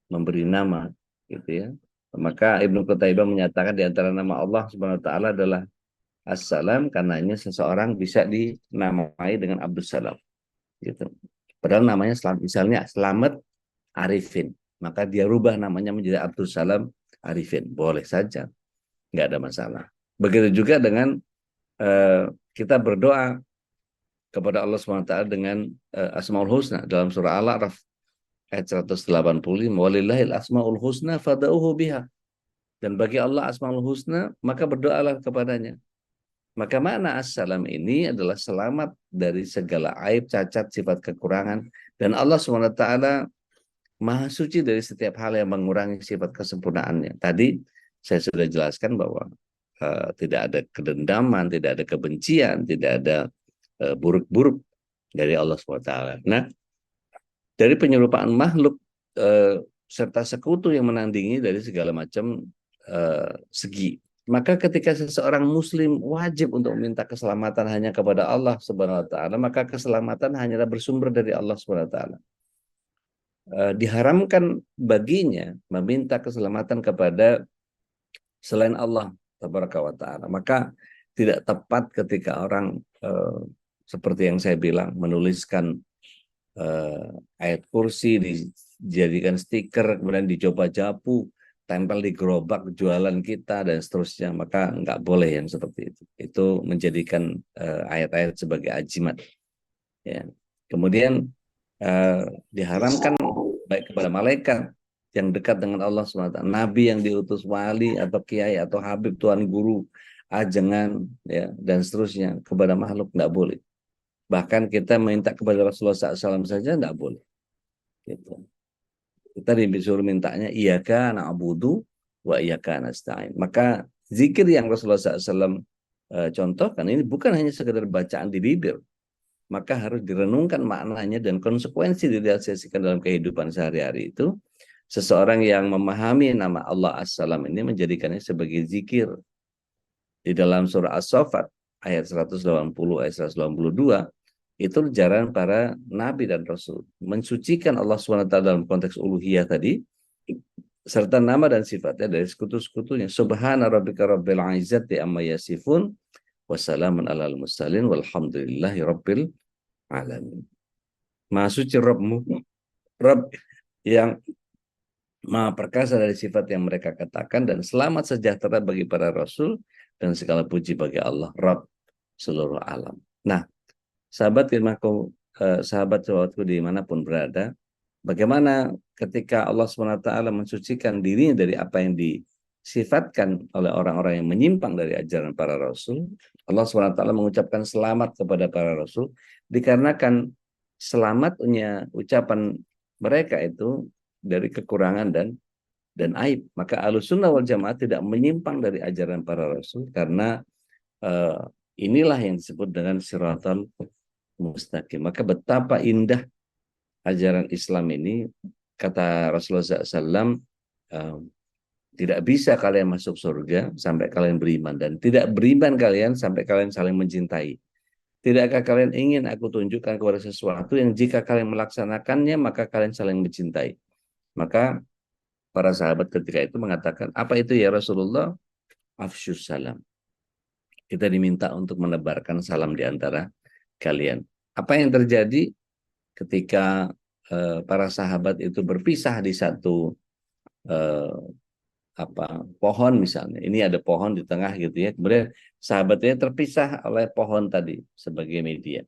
memberi nama, gitu ya. Maka Ibnu Qutaibah menyatakan di antara nama Allah SWT adalah Assalam, karenanya seseorang bisa dinamai dengan Abdus Salam, gitu. Padahal namanya misalnya Selamat Arifin, maka dia rubah namanya menjadi Abdul Salam Arifin, boleh saja, nggak ada masalah. Begitu juga dengan kita berdoa kepada Allah SWT dengan Asmaul Husna dalam surah Al-A'raf ayat 185, walillahil asmaul husna fad'uhu biha. Dan bagi Allah Asmaul Husna, maka berdoalah kepadanya. Maka makna assalam ini adalah selamat dari segala aib, cacat, sifat kekurangan, dan Allah SWT Maha suci dari setiap hal yang mengurangi sifat kesempurnaannya. Tadi saya sudah jelaskan bahwa tidak ada kedendaman, tidak ada kebencian, tidak ada buruk-buruk dari Allah SWT. Nah, dari penyerupaan makhluk serta sekutu yang menandingi dari segala macam segi. Maka ketika seseorang muslim wajib untuk meminta keselamatan hanya kepada Allah Subhanahu wa taala, maka keselamatan hanyalah bersumber dari Allah Subhanahu wa taala. Diharamkan baginya meminta keselamatan kepada selain Allah Tabaraka wa Ta'ala. Maka tidak tepat ketika orang seperti yang saya bilang menuliskan ayat kursi, dijadikan stiker, kemudian dicoba japu, tempel di gerobak jualan kita dan seterusnya. Maka nggak boleh yang seperti itu. Itu menjadikan ayat-ayat sebagai ajimat. Ya. Kemudian diharamkan baik kepada malaikat yang dekat dengan Allah SWT, nabi yang diutus, wali atau kiai atau habib, tuan guru, ajengan, ya, dan seterusnya, kepada makhluk nggak boleh. Bahkan kita minta kepada Rasulullah SAW saja nggak boleh. Gitu. Kita disuruh mintanya iyyaka na'budu wa iyyaka nasta'in. Maka zikir yang Rasulullah SAW contohkan ini bukan hanya sekedar bacaan di bibir, maka harus direnungkan maknanya dan konsekuensi direalisasikan dalam kehidupan sehari-hari itu. Seseorang yang memahami nama Allah As-Salam ini menjadikannya sebagai zikir. Di dalam surah As-Saffat ayat 180 ayat 182 itu jalan para nabi dan rasul mensucikan Allah SWT dalam konteks uluhiyah tadi, serta nama dan sifatnya dari sekutu-sekutunya. Subhana rabbika rabbil izzati amma yasifun wassalamun alal mursalin walhamdulillahi rabbil alamin. Maha suci Rabbmu, Rabb yang Maha perkasa dari sifat yang mereka katakan, dan selamat sejahtera bagi para rasul dan segala puji bagi Allah Rabb seluruh alam. Nah, sahabat sahabatku dimanapun berada, bagaimana ketika Allah SWT mensucikan dirinya dari apa yang disifatkan oleh orang-orang yang menyimpang dari ajaran para rasul. Allah SWT mengucapkan selamat kepada para rasul dikarenakan selamatnya ucapan mereka itu dari kekurangan dan aib. Maka Ahlussunnah wal Jamaah tidak menyimpang dari ajaran para rasul, karena eh, inilah yang disebut dengan siratal mustaqim. Maka betapa indah ajaran Islam ini. Kata Rasulullah SAW, eh, tidak bisa kalian masuk surga sampai kalian beriman, dan tidak beriman kalian sampai kalian saling mencintai. Tidakkah kalian ingin aku tunjukkan kepada sesuatu yang jika kalian melaksanakannya maka kalian saling mencintai? Maka para sahabat ketika itu mengatakan, apa itu ya Rasulullah? Afsyus salam. Kita diminta untuk menebarkan salam di antara kalian. Apa yang terjadi ketika para sahabat itu berpisah di satu eh, pohon misalnya. Ini ada pohon di tengah gitu ya. Kemudian sahabatnya terpisah oleh pohon tadi sebagai media.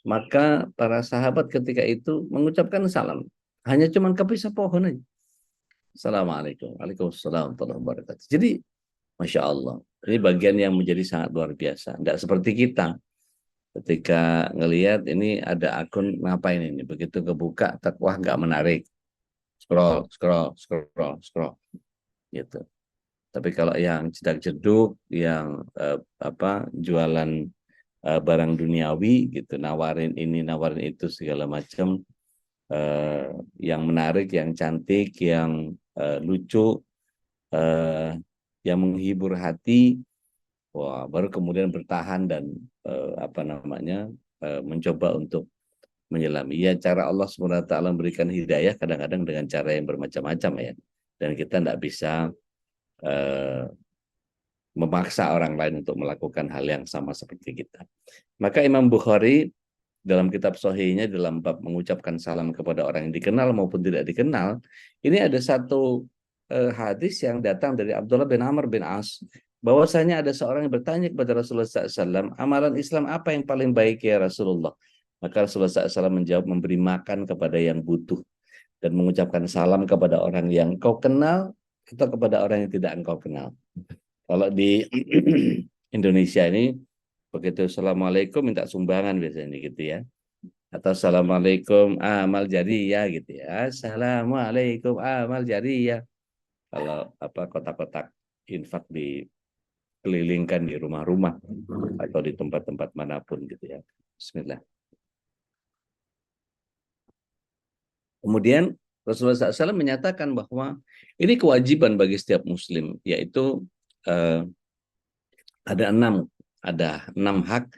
Maka para sahabat ketika itu mengucapkan salam. Hanya cuman kepisah pohon aja. Assalamualaikum. Waalaikumsalam warahmatullahi wabarakatuh. Jadi, Masya Allah. Ini bagian yang menjadi sangat luar biasa. Nggak seperti kita. Ketika ngelihat ini ada akun ngapain ini. Begitu kebuka, wah nggak menarik. Scroll, scroll, scroll, scroll. Gitu. Tapi kalau yang cedak-ceduk, yang jualan barang duniawi gitu, nawarin ini, nawarin itu segala macam, yang menarik, yang cantik, yang lucu, yang menghibur hati, wah baru kemudian bertahan dan mencoba untuk menyelami. Ya, cara Allah SWT memberikan hidayah kadang-kadang dengan cara yang bermacam-macam ya, dan kita tidak bisa memaksa orang lain untuk melakukan hal yang sama seperti kita. Maka Imam Bukhari dalam kitab Sahihnya dalam bab mengucapkan salam kepada orang yang dikenal maupun tidak dikenal, ini ada satu hadis yang datang dari Abdullah bin Amr bin As, bahwasanya ada seorang yang bertanya kepada Rasulullah SAW, amalan Islam apa yang paling baik ya Rasulullah? Maka Rasulullah SAW menjawab, memberi makan kepada yang butuh dan mengucapkan salam kepada orang yang kau kenal atau kepada orang yang tidak engkau kenal. Kalau di Indonesia ini begitu assalamualaikum minta sumbangan biasanya gitu ya, atau assalamualaikum amal jariyah gitu ya, assalamualaikum amal jariyah. Kalau kotak-kotak infak dikelilingkan di rumah-rumah atau di tempat-tempat manapun gitu ya. Bismillah. Kemudian Rasulullah SAW menyatakan bahwa ini kewajiban bagi setiap muslim, yaitu ada enam hak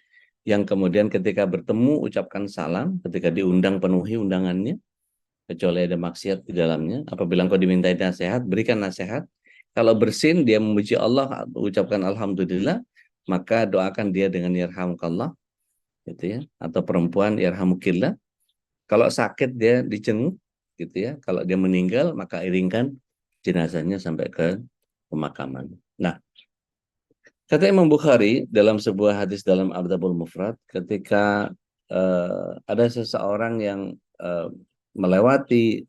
yang kemudian ketika bertemu ucapkan salam, ketika diundang penuhi undangannya, kecuali ada maksiat di dalamnya. Apabila engkau dimintai nasihat, berikan nasihat. Kalau bersin, dia memuji Allah, ucapkan alhamdulillah, maka doakan dia dengan yarhamukallah, gitu ya. Atau perempuan yarhamukillah. Kalau sakit dia dijenguk, gitu ya. Kalau dia meninggal, maka iringkan jenazahnya sampai ke pemakaman. Nah, kata Imam Bukhari dalam sebuah hadis dalam Adabul Mufrad, ketika ada seseorang yang melewati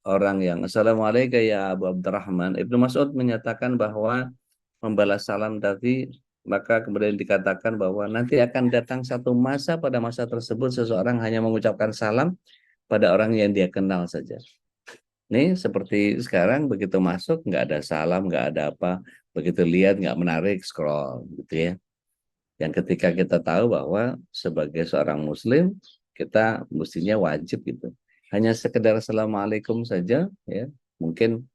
orang yang assalamualaikum ya Abu Abdurrahman, Ibnu Mas'ud menyatakan bahwa membalas salam tadi, maka kemudian dikatakan bahwa nanti akan datang satu masa, pada masa tersebut seseorang hanya mengucapkan salam pada orang yang dia kenal saja. Nih seperti sekarang begitu masuk nggak ada salam, nggak ada apa, begitu lihat nggak menarik, scroll gitu ya. Yang ketika kita tahu bahwa sebagai seorang muslim kita mestinya wajib gitu. Hanya sekedar assalamualaikum saja ya. Mungkin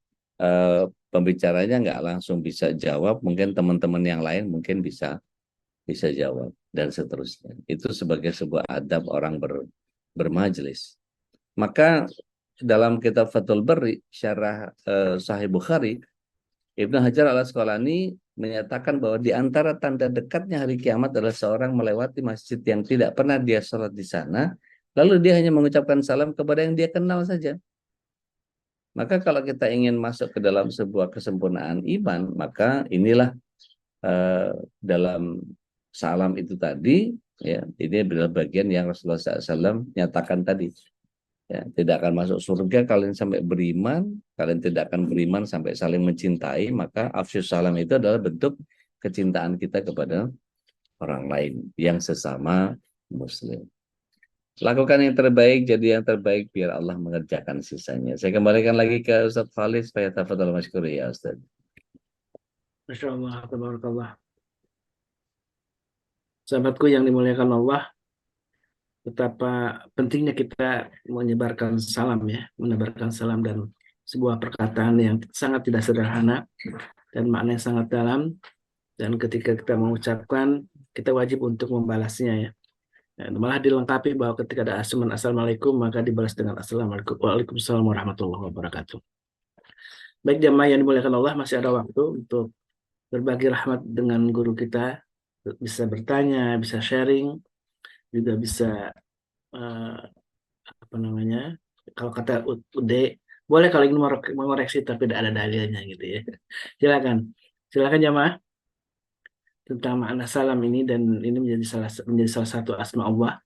pembicaranya nggak langsung bisa jawab, mungkin teman-teman yang lain mungkin bisa jawab dan seterusnya. Itu sebagai sebuah adab orang bermajelis. Maka dalam kitab Fathul Bari syarah Sahih Bukhari, Ibnu Hajar al-Asqalani menyatakan bahwa di antara tanda dekatnya hari kiamat adalah seorang melewati masjid yang tidak pernah dia sholat di sana, lalu dia hanya mengucapkan salam kepada yang dia kenal saja. Maka kalau kita ingin masuk ke dalam sebuah kesempurnaan iman, maka inilah dalam salam itu tadi, ya, ini adalah bagian yang Rasulullah SAW nyatakan tadi. Ya, tidak akan masuk surga kalian sampai beriman, kalian tidak akan beriman sampai saling mencintai. Maka afsyus salam itu adalah bentuk kecintaan kita kepada orang lain yang sesama muslim. Lakukan yang terbaik, jadi yang terbaik biar Allah mengerjakan sisanya. Saya kembalikan lagi ke Ustaz Khalid supaya tafadhol masykur ya Ustaz. Masya Allah, tabarakallah. Sahabatku yang dimuliakan Allah, betapa pentingnya kita menyebarkan salam ya, menebarkan salam dan sebuah perkataan yang sangat tidak sederhana dan makna yang sangat dalam. Dan ketika kita mengucapkan, kita wajib untuk membalasnya ya. Malah dilengkapi bahwa ketika ada assalamualaikum maka dibalas dengan assalamualaikum waalaikumsalam warahmatullahi wabarakatuh. Baik jamaah yang dimuliakan Allah, masih ada waktu untuk berbagi rahmat dengan guru kita, bisa bertanya, bisa sharing, juga bisa eh, apa namanya? Kalau kata Ude, boleh kalau ingin mengoreksi tapi tidak ada dalilnya gitu ya. Silakan, silakan jamaah tentang makna salam ini, dan ini menjadi salah satu asma Allah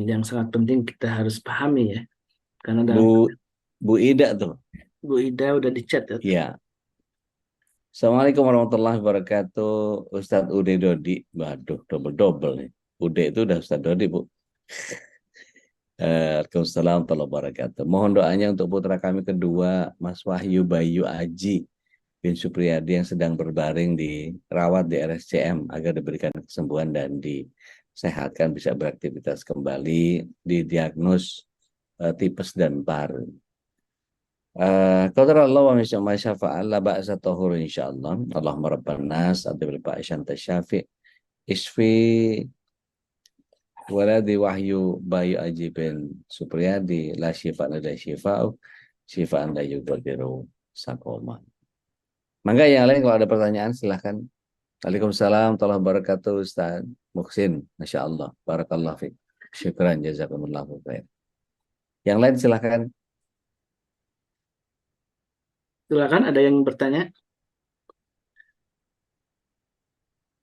yang sangat penting kita harus pahami ya. Karena dalam Bu Ida tuh. Bu Ida udah di chat ya. Iya. Assalamualaikum warahmatullahi wabarakatuh. Ustadz Ude Dodi. Waduh, double-double nih. Ude itu udah Ustadz Dodi, Bu. Waalaikumsalam warahmatullahi wabarakatuh. Mohon doanya untuk putra kami kedua, Mas Wahyu Bayu Aji bin Supriyadi yang sedang berbaring dirawat di RSCM agar diberikan kesembuhan dan disehatkan, bisa beraktivitas kembali, didiagnos tipes dan paru. Qadar Allah wa ma syafa'al la ba'sa tahur insyaallah. Allahumma rabban nas adbil ba'isyan tasyafi isfi waladi Wahyu Bayu Aji bin Supriyadi la syifa la syifa'u syifa'an la yughadiru saqoma. Mangga yang lain kalau ada pertanyaan silahkan. Waalaikumsalam warahmatullahi wabarakatuh Ustaz Muhsin. Masya Allah. Barakallah fiik. Syukran jazakumullahu khair. Yang lain silahkan. Silakan, ada yang bertanya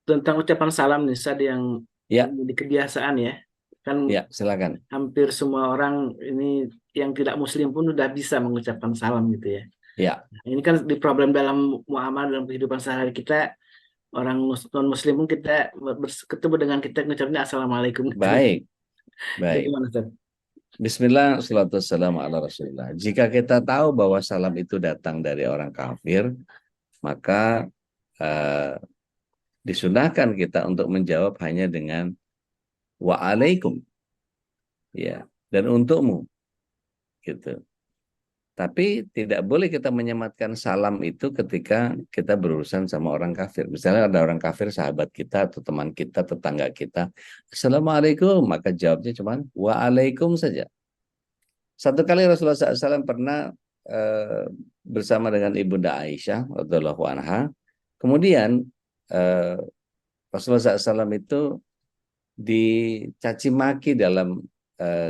tentang ucapan salam nih, Sad, yang Ya, di kebiasaan ya. Kan ya silakan. hampir semua orang ini yang tidak muslim pun udah bisa mengucapkan salam gitu ya. Ya, Ini kan di problem dalam muamalah, dalam kehidupan sehari kita, orang non muslim pun kita ketemu dengan kita mengucapnya assalamualaikum gitu. baik. Itu Baik. gimana, Sad? Bismillah, salatu wassalamu ala rasulillah. Jika kita tahu bahwa salam itu datang dari orang kafir, maka disunahkan kita untuk menjawab hanya dengan wa'alaikum, ya, dan untukmu, gitu. Tapi tidak boleh kita menyematkan salam itu ketika kita berurusan sama orang kafir. Misalnya ada orang kafir, sahabat kita atau teman kita, tetangga kita, assalamualaikum, maka jawabnya cuma wa'alaikum saja. Satu kali Rasulullah SAW pernah bersama dengan Ibunda Aisyah radhiyallahu anha. Kemudian Rasulullah SAW itu dicaci maki dalam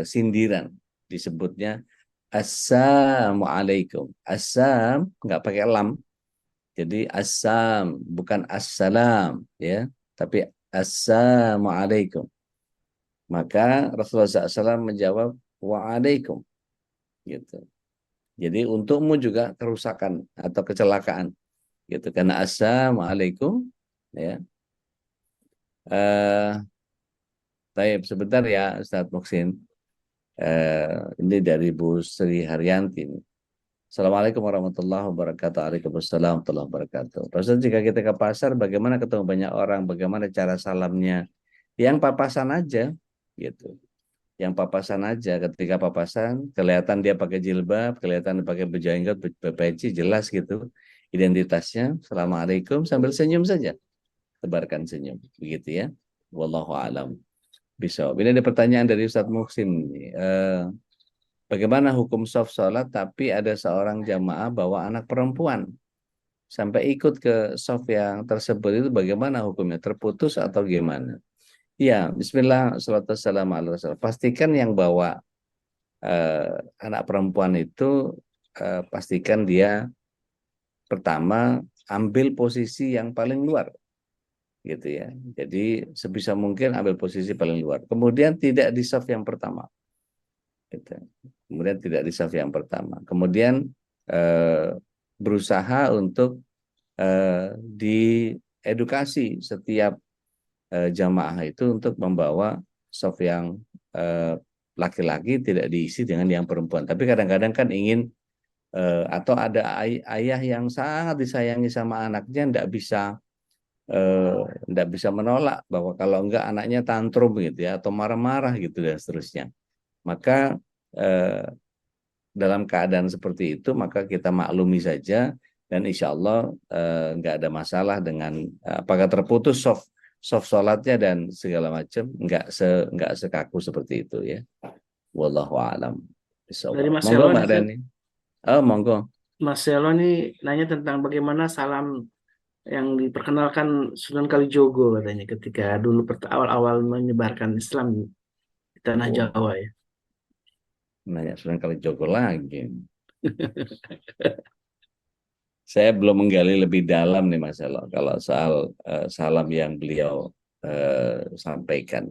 sindiran, disebutnya assalamualaikum. Assam nggak pakai lam, jadi assam bukan assalam ya, tapi assalamualaikum. Maka Rasulullah SAW menjawab waalaikum, gitu. Jadi untukmu juga kerusakan atau kecelakaan, gitu. Karena assalamualaikum, ya. Baik, sebentar ya Ustadz Muksin. Ini dari Bu Sri Haryanti. Assalamualaikum warahmatullahi wabarakatuh. Waalaikumsalam warahmatullahi wabarakatuh. Terus jika kita ke pasar, bagaimana ketemu banyak orang? Bagaimana cara salamnya? Yang papasan aja, gitu. Yang papasan aja. Ketika papasan, kelihatan dia pakai jilbab, kelihatan pakai baju jenggot, peci, jelas gitu identitasnya. Assalamualaikum, sambil senyum saja, tebarkan senyum, begitu ya. Wallahu a'lam. Bisa. Ini ada pertanyaan dari Ustadz Muhsin. Bagaimana hukum soft sholat tapi ada seorang jamaah bawa anak perempuan sampai ikut ke soft yang tersebut, itu bagaimana hukumnya? Terputus atau gimana? Ya, bismillah, salatu wassalamu ala rasul. Pastikan yang bawa anak perempuan itu pastikan dia pertama ambil posisi yang paling luar, gitu ya. Jadi sebisa mungkin ambil posisi paling luar. Kemudian tidak di saf yang pertama, gitu. Kemudian tidak di saf yang pertama. Kemudian berusaha untuk diedukasi setiap jamaah itu untuk membawa saf yang laki-laki tidak diisi dengan yang perempuan. Tapi kadang-kadang kan ingin atau ada ayah yang sangat disayangi sama anaknya, tidak bisa menolak bahwa kalau enggak anaknya tantrum gitu ya, atau marah-marah gitu dan seterusnya. Maka dalam keadaan seperti itu maka kita maklumi saja, dan insya Allah enggak ada masalah dengan apakah terputus soft sholatnya dan segala macam, enggak sekaku seperti itu ya. Wallahu a'lam. Dari Mas Monggo Selo Mbak nih, Reni. Oh, monggo. Mas Selo nih nanya tentang bagaimana salam yang diperkenalkan Sunan Kalijogo katanya ketika dulu awal-awal menyebarkan Islam di tanah Oh, Jawa ya. nanya Sunan Kalijogo lagi. Saya belum menggali lebih dalam nih Mas Elo kalau soal salam yang beliau sampaikan.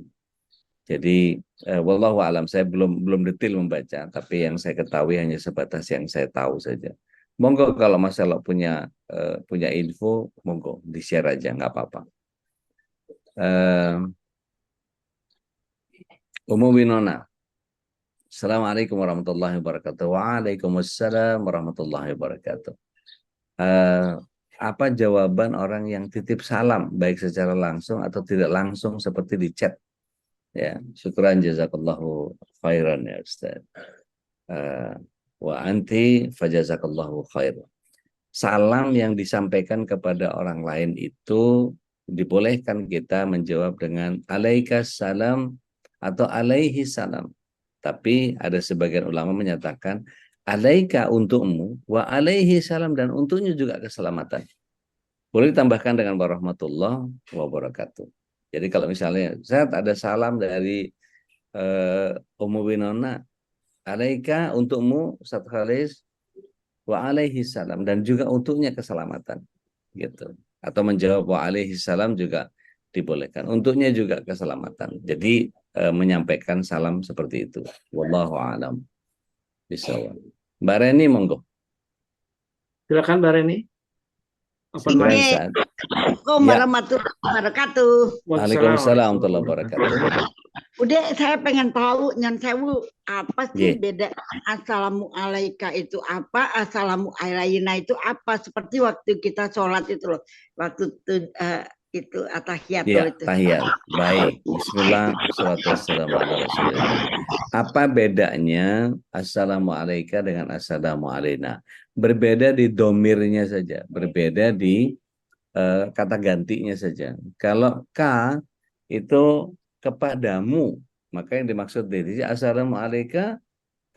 Jadi wallahu alam, saya belum detail membaca, tapi yang saya ketahui hanya sebatas yang saya tahu saja. Monggo kalau Mas Elo punya info, monggo di-share aja, nggak apa-apa. Umu Winona. Assalamualaikum warahmatullahi wabarakatuh. Waalaikumsalam warahmatullahi wabarakatuh. Apa jawaban orang yang titip salam baik secara langsung atau tidak langsung seperti di chat? Ya, syukran jazakallahu khairan ya Ustaz. Wa anti fajazakallahu khair. Salam yang disampaikan kepada orang lain itu dibolehkan kita menjawab dengan alaikas salam atau alaihi salam. Tapi ada sebagian ulama menyatakan alaika untukmu, wa alaihi salam dan untuknya juga keselamatan. Boleh ditambahkan dengan warahmatullahi wabarakatuh. Jadi kalau misalnya saya ada salam dari Ummu Winona, alaika untukmu Ustaz Khalis, wa alaihi salam dan juga untuknya keselamatan. Gitu. Atau menjawab wa alaihi salam juga dibolehkan. Untuknya juga keselamatan. Jadi menyampaikan salam seperti itu. Wallahu a'lam bishawab. Mbak Reni monggo. Silakan Mbak Reni. Open Silakan mic. Ustaz. Assalamualaikum Ya. warahmatullahi wabarakatuh. Waalaikumsalam warahmatullahi wabarakatuh. Udah saya pengen tahu nyan sewu apa sih Ye. beda assalamualaikum itu apa, assalamualaikum itu apa, seperti waktu kita sholat itu loh, waktu itu Ya, atahiyatul itu. tahiyat. Baik. Bismillah. Wassalamualaikum warahmatullahi wabarakatuh. Apa bedanya assalamualaikum dengan assalamualaikum? Berbeda di domirnya saja, berbeda di kata gantinya saja. Kalau ka itu kepadamu, maka yang dimaksud dari assalamualaikum,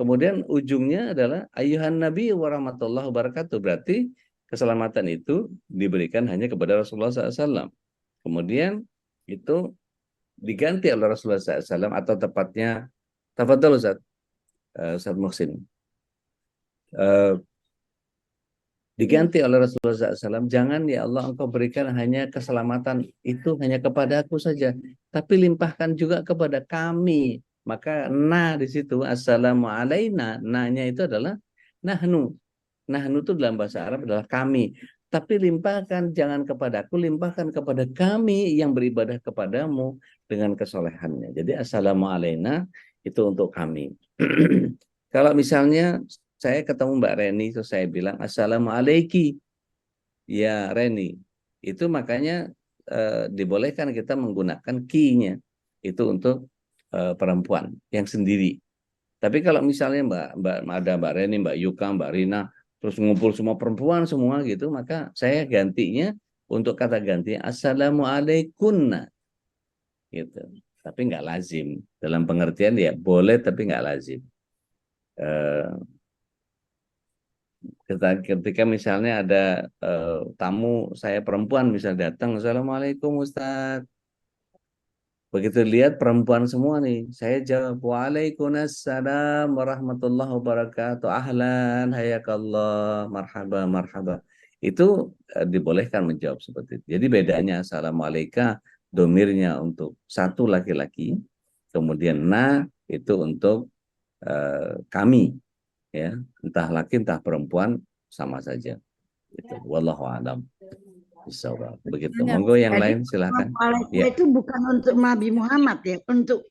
kemudian ujungnya adalah ayuhan nabi warahmatullahi wabarakatuh. Berarti keselamatan itu diberikan hanya kepada Rasulullah SAW. Kemudian itu diganti oleh Rasulullah SAW, atau tepatnya tafadhol Ustaz Muhsin, diganti oleh Rasulullah SAW. Jangan ya Allah engkau berikan hanya keselamatan itu hanya kepada aku saja, tapi limpahkan juga kepada kami. Maka di situ assalamualaikum, nya itu adalah nahnu. Nahnu itu dalam bahasa Arab adalah kami. Tapi limpahkan, jangan kepadaku, limpahkan kepada kami yang beribadah kepadamu dengan kesolehannya. Jadi assalamualaikum itu untuk kami. Kalau misalnya saya ketemu Mbak Reni, terus saya bilang assalamualaikum ya Reni, itu makanya dibolehkan kita menggunakan ki-nya itu untuk perempuan yang sendiri. Tapi kalau misalnya Mbak Reni, Mbak Yuka, Mbak Rina, terus ngumpul semua perempuan semua gitu, maka saya gantinya untuk kata ganti assalamualaikum gitu. Tapi nggak lazim, dalam pengertian ya boleh tapi nggak lazim. Ketika misalnya ada tamu saya perempuan misalnya datang, assalamualaikum Ustaz. Begitu lihat perempuan semua nih, saya jawab waalaikumsalam warahmatullahi wabarakatuh, ahlan hayakallah, marhaba marhaba. Itu dibolehkan menjawab seperti itu. Jadi bedanya assalamualaikum domirnya untuk satu laki-laki, kemudian itu untuk kami, ya, entah laki entah perempuan sama saja. Itu wallahu alam. Begitu. Monggo yang lain silakan. Assalamualaikum Ya. itu bukan untuk Nabi Muhammad ya, untuk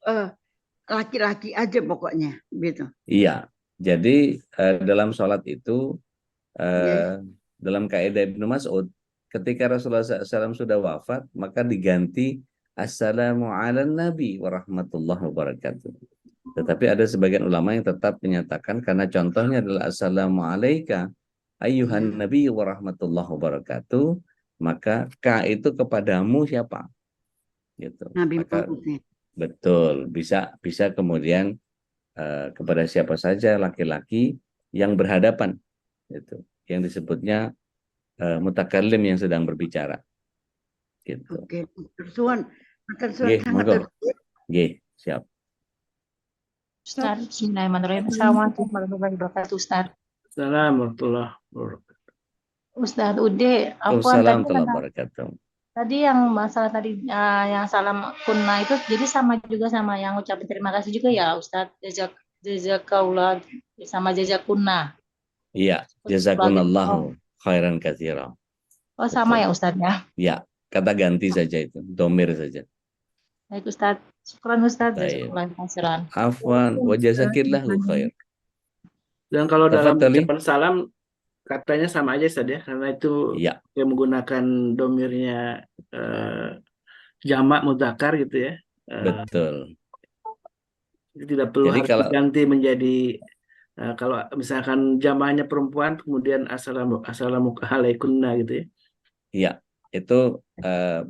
laki-laki aja pokoknya gitu. Iya. Jadi dalam sholat itu Yes. dalam kaidah Ibnu Mas'ud, ketika Rasulullah SAW sudah wafat, maka diganti Assalamu ala Nabi wa rahmatullahi wabarakatuh. Tetapi ada sebagian ulama yang tetap menyatakan karena contohnya adalah Assalamu alaika ayyuhan Nabi wa rahmatullahi wabarakatuh, maka K itu kepadamu siapa? Gitu. Nabi Maka Muhammad. betul bisa kemudian kepada siapa saja laki-laki yang berhadapan, gitu, yang disebutnya mutakallim yang sedang berbicara, gitu. Oke, tersuan. Nggih, monggo. Nggih, siap. Ustaz, bismillahirrahmanirrahim. Assalamualaikum warahmatullahi wabarakatuh, Ustaz. Assalamualaikum warahmatullahi wabarakatuh. Ustaz Ude, afwan Waalaikumsalam tadi warahmatullahi wabarakatuh. tadi yang masalah tadi yang salam kunna itu jadi sama juga sama yang ucapin terima kasih juga ya Ustaz. Jazakallah sama jazakunna. Iya, jazakumullahu khairan katsira. Oh, sama ya Ustaz ya. Ya, kata ganti saja itu, domir saja. Baik Ustaz. Syukran Ustaz. Baik. Jazakallah khairan. Afwan wa jazakillahu khair. Dan kalau dalam Tafadhali. ucapan salam katanya sama aja Ustaz ya, karena itu Ya, yang menggunakan domirnya jamak mudzakkar gitu ya. betul. Tidak perlu Jadi harus kalau diganti menjadi kalau misalkan jamaknya perempuan kemudian assalamualaikum gitu ya. ya, itu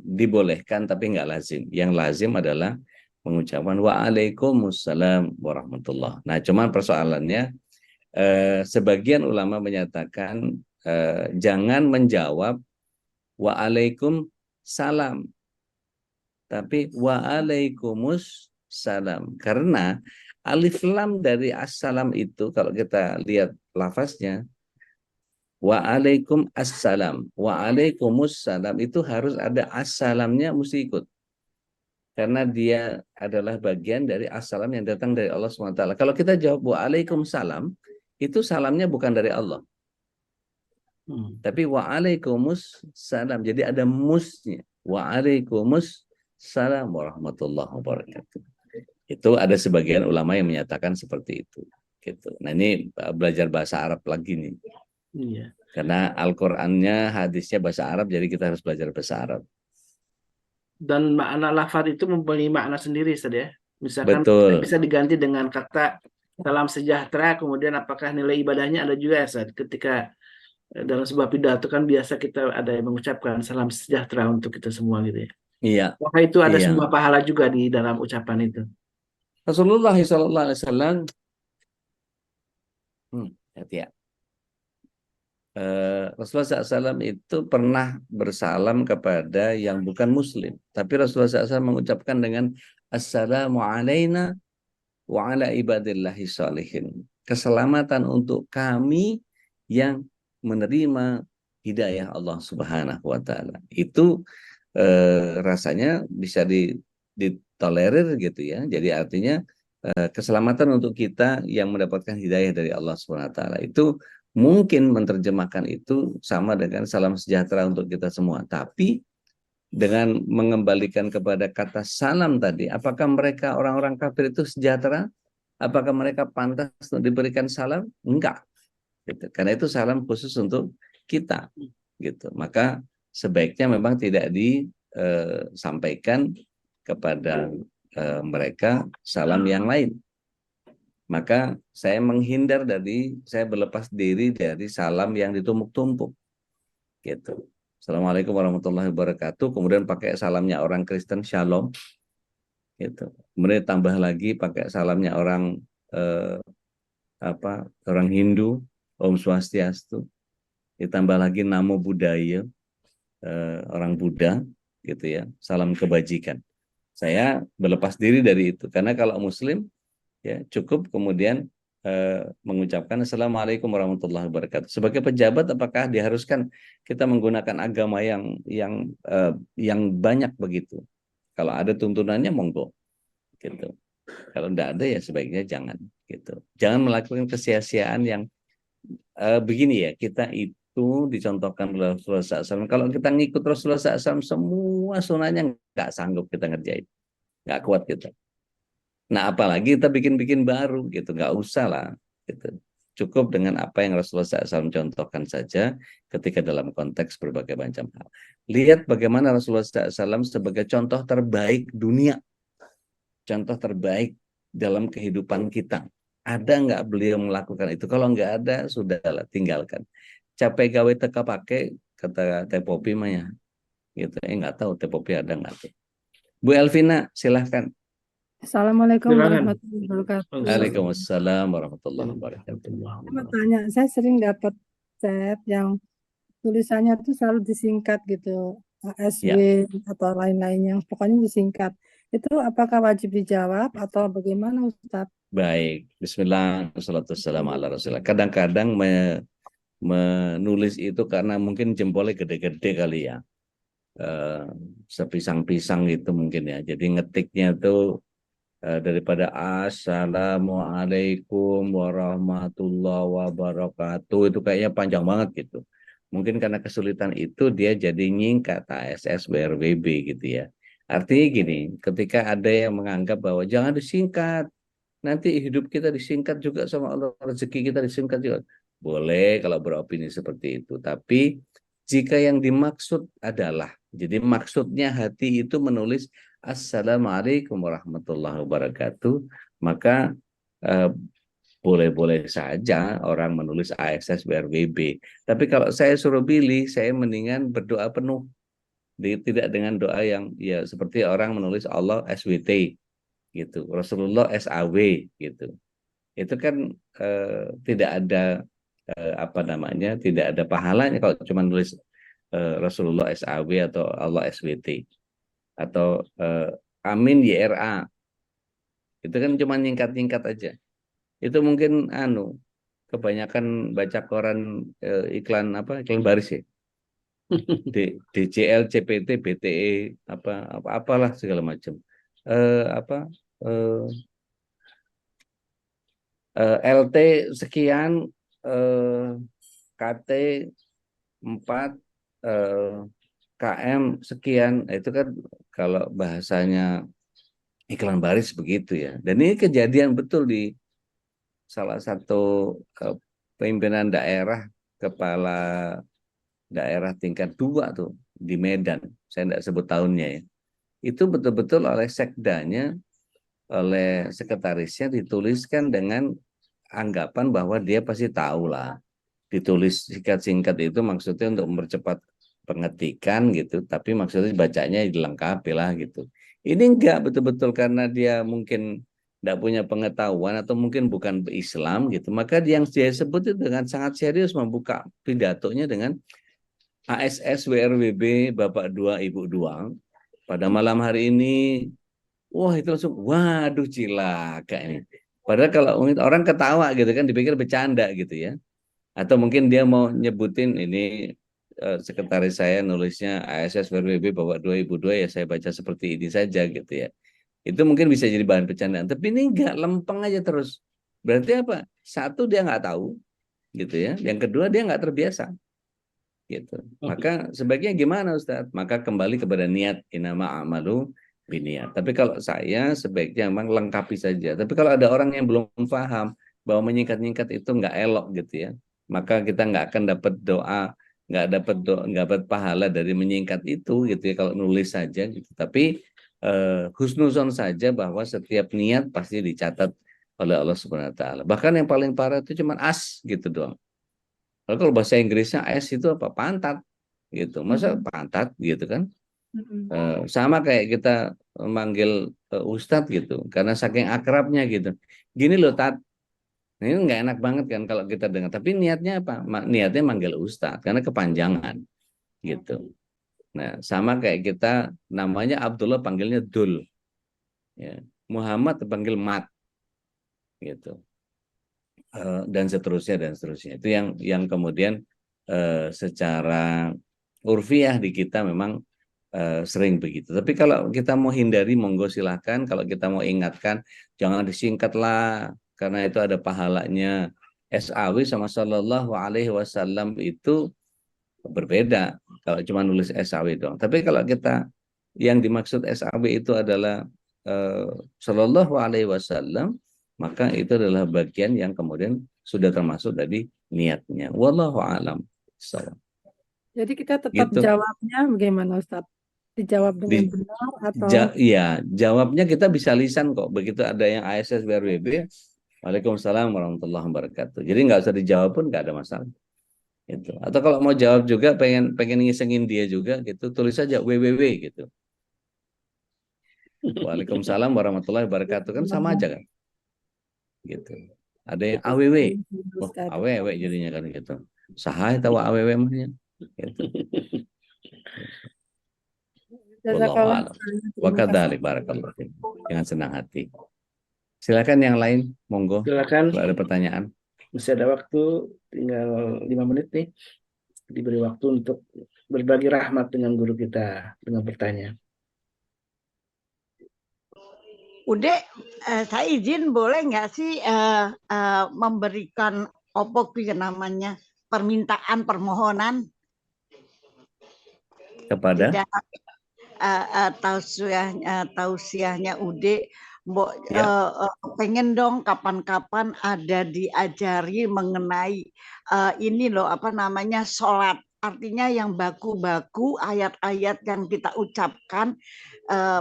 dibolehkan tapi nggak lazim. Yang lazim adalah mengucapkan waalaikumsalam warahmatullah. Nah, cuman persoalannya sebagian ulama menyatakan jangan menjawab waalaikumsalam, tapi waalaikumsalam, karena alif lam dari assalam itu kalau kita lihat lafaznya waalaikumsalam itu harus ada assalamnya, mesti ikut. Karena dia adalah bagian dari assalam yang datang dari Allah SWT. Kalau kita jawab waalaikumsalam, itu salamnya bukan dari Allah. Tapi waalaikumsalam. Jadi ada musnya. Waalaikumsalam warahmatullahi wabarakatuh. Itu ada sebagian ulama yang menyatakan seperti itu. Gitu. Nah, ini belajar bahasa Arab lagi nih. Iya. Karena Al-Qur'annya, hadisnya bahasa Arab, jadi kita harus belajar bahasa Arab. Dan makna lafaz itu mempunyai makna sendiri, Ustaz ya. Misalkan Betul. bisa diganti dengan kata salam sejahtera, kemudian apakah nilai ibadahnya ada juga ya, Ustaz? Ketika dalam sebuah pidato kan biasa kita ada yang mengucapkan salam sejahtera untuk kita semua gitu ya. Iya. Apakah itu ada Iya. sebuah pahala juga di dalam ucapan itu? Rasulullah SAW ya. Rasulullah SAW itu pernah bersalam kepada yang bukan muslim, tapi Rasulullah SAW mengucapkan dengan assalamu alaina wa ala ibadillahi sholihin, keselamatan untuk kami yang menerima hidayah Allah Subhanahu wa taala. Itu rasanya bisa ditolerir gitu ya. Jadi artinya keselamatan untuk kita yang mendapatkan hidayah dari Allah Subhanahu wa taala. Itu mungkin menerjemahkan itu sama dengan salam sejahtera untuk kita semua. Tapi dengan mengembalikan kepada kata salam tadi, apakah mereka orang-orang kafir itu sejahtera? Apakah mereka pantas untuk diberikan salam? Enggak. Gitu. Karena itu salam khusus untuk kita. Gitu. Maka sebaiknya memang tidak disampaikan kepada mereka salam yang lain. Maka saya berlepas diri dari salam yang ditumpuk-tumpuk. Gitu. Assalamualaikum warahmatullahi wabarakatuh. Kemudian pakai salamnya orang Kristen, Shalom. Gitu. Kemudian tambah lagi pakai salamnya orang orang Hindu, Om Swastiastu. Ditambah lagi Namo Buddhaya, orang Buddha, gitu ya. Salam kebajikan. Saya berlepas diri dari itu, karena kalau Muslim ya cukup kemudian mengucapkan Assalamualaikum warahmatullahi wabarakatuh. Sebagai pejabat, apakah diharuskan kita menggunakan agama yang banyak begitu? Kalau ada tuntunannya monggo, gitu. Kalau tidak ada ya sebaiknya jangan, gitu. Jangan melakukan kesia-siaan yang begini ya. Kita itu dicontohkan oleh Rasulullah SAW. Kalau kita ngikut Rasulullah SAW, semua sunahnya nggak sanggup kita ngerjain, nggak kuat kita. Nah, apalagi kita bikin-bikin baru gitu, nggak usah lah. Gitu. Cukup dengan apa yang Rasulullah SAW contohkan saja ketika dalam konteks berbagai macam hal. Lihat bagaimana Rasulullah SAW sebagai contoh terbaik dunia, contoh terbaik dalam kehidupan kita. Ada nggak beliau melakukan itu? Kalau nggak ada, sudahlah, tinggalkan. Capek gawe teka pakai, kata Teh Popi mah ya. Gitu. Nggak tahu Teh Popi ada nggak tuh. Bu Elvina, silahkan. Assalamualaikum Silakan. warahmatullahi wabarakatuh. Waalaikumsalam warahmatullahi wabarakatuh. Saya mau tanya, saya sering dapat chat yang tulisannya tuh selalu disingkat gitu, ASW Ya, atau lain-lain yang pokoknya disingkat. Itu apakah wajib dijawab atau bagaimana Ustadz? baik. Bismillah, wassalatu wassalamu ala rasulillah. Kadang-kadang menulis itu karena mungkin jempolnya gede-gede kali ya. Eh, Sepisang-pisang gitu mungkin ya. Jadi ngetiknya tuh daripada Assalamualaikum warahmatullahi wabarakatuh, itu kayaknya panjang banget gitu. Mungkin karena kesulitan itu dia jadi nyingkat ASS BRWB gitu ya. Artinya gini, ketika ada yang menganggap bahwa jangan disingkat, nanti hidup kita disingkat juga sama Allah, rezeki kita disingkat juga. Boleh kalau beropini seperti itu. Tapi jika yang dimaksud adalah, jadi maksudnya hati itu menulis Assalamualaikum warahmatullahi wabarakatuh, maka eh, boleh-boleh saja orang menulis ASS BRWB. Tapi kalau saya suruh pilih, saya mendingan berdoa penuh. Tidak dengan doa yang ya seperti orang menulis Allah SWT gitu, Rasulullah SAW gitu. Itu kan tidak ada apa namanya, tidak ada pahalanya kalau cuma nulis Rasulullah SAW atau Allah SWT atau Amin YRA. Itu kan cuma nyingkat-nyingkat aja. Itu mungkin kebanyakan baca koran iklan apa, iklan baris ya. DCL, CPT, BTE, apalah segala macam. Apa LT sekian, KT 4, KM sekian. Itu kan kalau bahasanya iklan baris begitu ya. Dan ini kejadian betul di salah satu pimpinan daerah, kepala daerah tingkat 2 tuh di Medan. Saya tidak sebut tahunnya ya. Itu betul-betul oleh sekdanya, oleh sekretarisnya dituliskan dengan anggapan bahwa dia pasti tahu lah. Ditulis singkat-singkat itu maksudnya untuk mempercepat pengetikan gitu, tapi maksudnya bacanya dilengkapi lah gitu. Ini enggak, betul-betul karena dia mungkin tidak punya pengetahuan atau mungkin bukan Islam gitu, maka yang dia sebut itu dengan sangat serius membuka pidatonya dengan ASS WRWB Bapak 2 Ibu 2 pada malam hari ini. Wah, itu langsung, waduh cilaka ini. Padahal kalau orang ketawa gitu kan, dipikir bercanda gitu ya. Atau mungkin dia mau nyebutin ini sekretaris saya nulisnya ASS WRWB Bapak 2 Ibu 2, ya saya baca seperti ini saja gitu ya. Itu mungkin bisa jadi bahan bercandaan. Tapi ini enggak, lempeng aja terus. Berarti apa? Satu, dia nggak tahu gitu ya. Yang kedua, dia nggak terbiasa gitu. Maka sebaiknya gimana Ustadz? Maka kembali kepada niat, inama amalu biniat. Tapi kalau saya sebaiknya memang lengkapi saja. Tapi kalau ada orang yang belum paham bahwa menyingkat-nyingkat itu nggak elok gitu ya, maka kita nggak akan dapat doa, nggak dapat pahala dari menyingkat itu gitu ya kalau nulis saja gitu. Tapi husnuzon saja bahwa setiap niat pasti dicatat oleh Allah Subhanahu Wa Taala. Bahkan yang paling parah itu cuma as gitu doang. Lalu kalau bahasa Inggrisnya AS itu apa? Pantat gitu. Masa pantat gitu kan? Sama kayak kita manggil Ustadz gitu. Karena saking akrabnya gitu. Gini loh Tat. Nah, ini nggak enak banget kan kalau kita dengar. Tapi niatnya apa? Niatnya manggil Ustadz. Karena kepanjangan gitu. Nah, sama kayak kita namanya Abdullah panggilnya Dul. Ya. Muhammad panggil Mat. Gitu. Dan seterusnya. Itu yang kemudian secara urfiah di kita memang sering begitu. Tapi kalau kita mau hindari, monggo silahkan. Kalau kita mau ingatkan, jangan disingkat lah, karena itu ada pahalanya. SAW sama Sallallahu Alaihi Wasallam itu berbeda. Kalau cuma nulis SAW dong. Tapi kalau kita yang dimaksud SAW itu adalah Shallallahu Alaihi Wasallam, maka itu adalah bagian yang kemudian sudah termasuk dari niatnya. Wallahu alam. Jadi kita tetap Gitu. jawabnya bagaimana Ustaz? Dijawab dengan Di, benar atau ya, jawabnya kita bisa lisan kok. Begitu ada yang ASS BRBB, Waalaikumsalam warahmatullahi wabarakatuh. Jadi nggak usah dijawab pun nggak ada masalah. Gitu. Atau kalau mau jawab juga pengen ngisengin dia juga gitu, tulis saja WWW gitu. Waalaikumsalam warahmatullahi wabarakatuh, kan sama aja kan. Gitu. Ada yang AWW. Oh, Ustaz? AWW jadinya kan gitu. Sahai tahu AWW mahnya. Gitu. Wallahu Jazakallah a'lam. khairan. Wa Terima kasih. kadzalik barakallahu fiik. Dengan senang hati. Silakan yang lain, monggo. Silakan, Kalau ada pertanyaan. masih ada waktu, tinggal 5 menit nih. Diberi waktu untuk berbagi rahmat dengan guru kita dengan bertanya. Udah, saya izin boleh nggak sih memberikan apa itu namanya permintaan permohonan Kepada tidak tausiahnya Ude, Mbok ya. pengen dong kapan-kapan ada diajari mengenai ini loh apa namanya sholat. Artinya yang baku-baku ayat-ayat yang kita ucapkan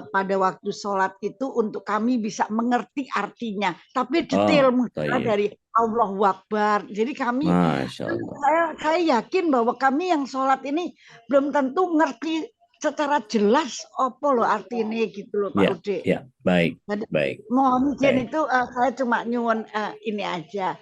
pada waktu sholat itu untuk kami bisa mengerti artinya. Tapi detail Tayyib. dari Allahu Akbar. Jadi kami, Masya Allah. saya yakin bahwa kami yang sholat ini belum tentu ngerti secara jelas apa loh artinya gitu loh Pak Ya, Ude. ya, baik, Jadi, baik. mohon izin Baik. itu saya cuma nyuwun ini aja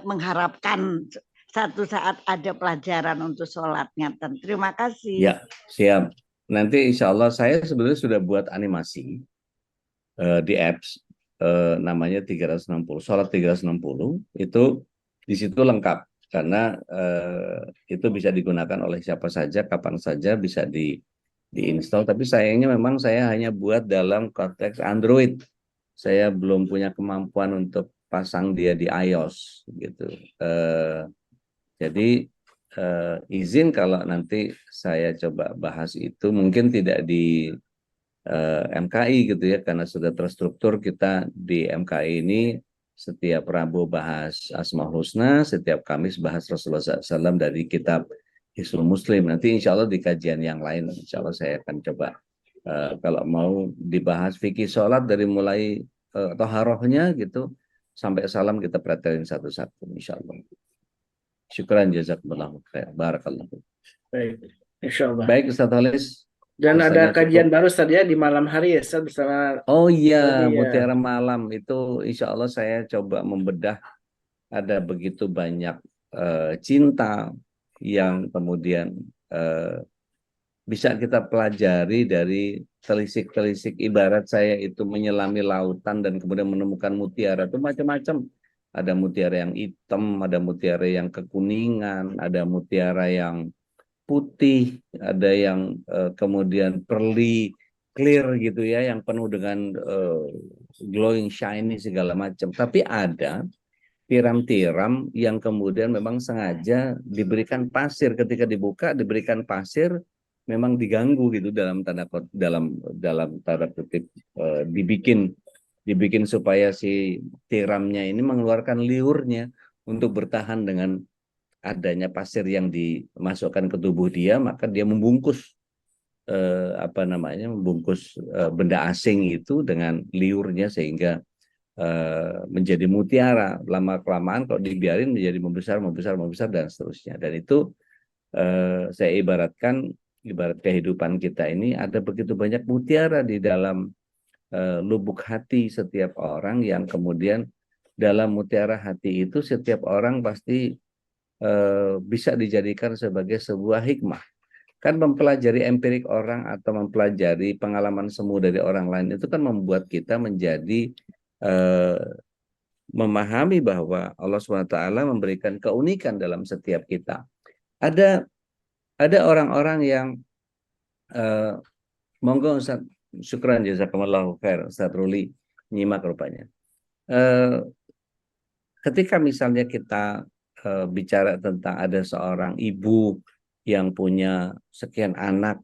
mengharapkan satu saat ada pelajaran untuk sholatnya. Terima kasih. Ya, siap. Nanti insya Allah saya sebenarnya sudah buat animasi di apps namanya 360, sholat 360 itu di situ lengkap karena itu bisa digunakan oleh siapa saja, kapan saja bisa diinstal. Tapi sayangnya memang saya hanya buat dalam konteks Android. Saya belum punya kemampuan untuk pasang dia di iOS gitu. Jadi izin kalau nanti saya coba bahas itu mungkin tidak di MKI gitu ya, karena sudah terstruktur kita di MKI ini setiap Rabu bahas Asmaul Husna, setiap Kamis bahas Rasulullah SAW dari kitab Hisnul Muslim. Nanti insya Allah di kajian yang lain, insya Allah saya akan coba kalau mau dibahas fikih sholat dari mulai toharohnya gitu sampai salam kita perhatiin satu-satu insya Allah. Syukran jazakumullah khair. Barakallah. Baik, insya Allah. Baik Ustaz Halis. Dan ada Rasanya kajian cukup. baru tadi ya di malam hari ya Ustaz, bersama Oh iya, Tadi ya. Mutiara Malam itu insya Allah saya coba membedah, ada begitu banyak cinta yang kemudian bisa kita pelajari dari telisik-telisik. Ibarat saya itu menyelami lautan dan kemudian menemukan mutiara itu macam-macam. Ada mutiara yang hitam, ada mutiara yang kekuningan, ada mutiara yang putih, ada yang kemudian pearly, clear gitu ya, yang penuh dengan glowing, shiny segala macam. Tapi ada tiram-tiram yang kemudian memang sengaja diberikan pasir, ketika dibuka diberikan pasir, memang diganggu gitu dalam tanda kutip, dibikin supaya si tiramnya ini mengeluarkan liurnya untuk bertahan dengan adanya pasir yang dimasukkan ke tubuh dia, maka dia membungkus membungkus benda asing itu dengan liurnya sehingga menjadi mutiara. Lama kelamaan kalau dibiarin menjadi membesar dan seterusnya. Dan itu saya ibarat kehidupan kita ini ada begitu banyak mutiara di dalam lubuk hati setiap orang, yang kemudian dalam mutiara hati itu setiap orang pasti bisa dijadikan sebagai sebuah hikmah. Kan mempelajari empirik orang atau mempelajari pengalaman semu dari orang lain itu kan membuat kita menjadi memahami bahwa Allah SWT memberikan keunikan dalam setiap kita. Ada orang-orang yang monggo Ustaz, syukran jazakumullahu khair, Ustaz Ruli nyimak rupanya. Ketika misalnya kita bicara tentang ada seorang ibu yang punya sekian anak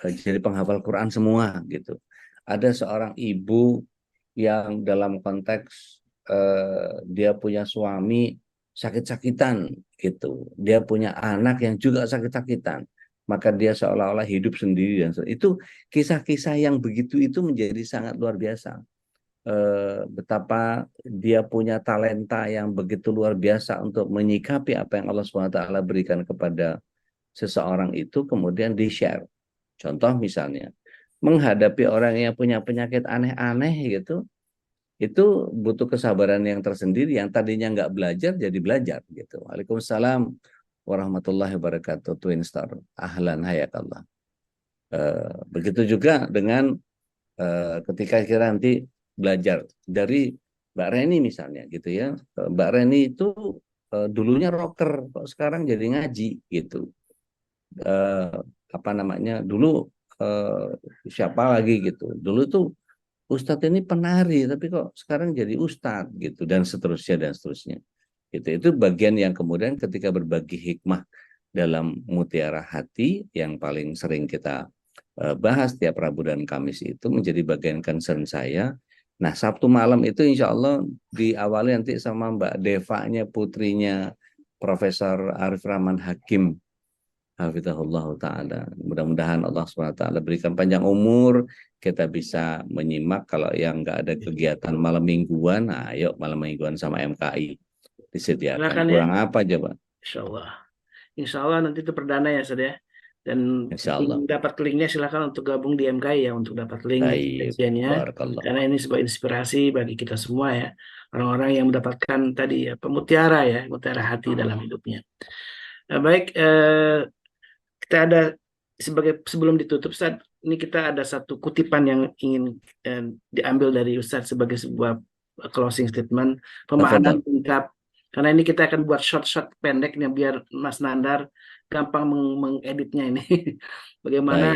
jadi penghafal Quran semua gitu, ada seorang ibu yang dalam konteks dia punya suami sakit-sakitan gitu, dia punya anak yang juga sakit-sakitan, maka dia seolah-olah hidup sendiri dan itu kisah-kisah yang begitu itu menjadi sangat luar biasa. Betapa dia punya talenta yang begitu luar biasa untuk menyikapi apa yang Allah SWT berikan kepada seseorang itu, kemudian di-share. Contoh misalnya, menghadapi orang yang punya penyakit aneh-aneh gitu, itu butuh kesabaran yang tersendiri, yang tadinya nggak belajar jadi belajar gitu. Waalaikumsalam warahmatullahi wabarakatuh, Twin Star. Ahlan hayakallah. Begitu juga dengan ketika kita nanti belajar dari Mbak Reni misalnya gitu ya. Mbak Reni itu dulunya rocker, kok sekarang jadi ngaji gitu. Apa namanya, dulu siapa lagi gitu. Dulu tuh Ustadz ini penari, tapi kok sekarang jadi Ustadz gitu, dan seterusnya dan seterusnya. Itu bagian yang kemudian ketika berbagi hikmah dalam Mutiara Hati yang paling sering kita bahas tiap Rabu dan Kamis itu menjadi bagian concern saya. Nah, Sabtu malam itu insya Allah diawali nanti sama Mbak Devanya, putrinya Profesor Arif Rahman Hakim, hafizahullah ta'ala. Mudah-mudahan Allah SWT berikan panjang umur, kita bisa menyimak. Kalau yang nggak ada kegiatan malam mingguan, nah ayo malam mingguan sama MKI disediakan. Silakan ya. Kurang apa coba? Insya Allah nanti itu perdana ya, Ustaz ya. Dan Insya Allah. dapat linknya silakan untuk gabung di MKI ya, untuk dapat link Baik, kajiannya. barakallah. Karena ini sebuah inspirasi bagi kita semua ya, orang-orang yang mendapatkan tadi ya pemutiara ya, mutiara hati dalam hidupnya. Baik, kita ada sebelum ditutup Ustaz, ini kita ada satu kutipan yang ingin diambil dari Ustaz sebagai sebuah closing statement, pemahaman lengkap. Karena ini kita akan buat short pendeknya biar Mas Nandar gampang mengeditnya ini. Bagaimana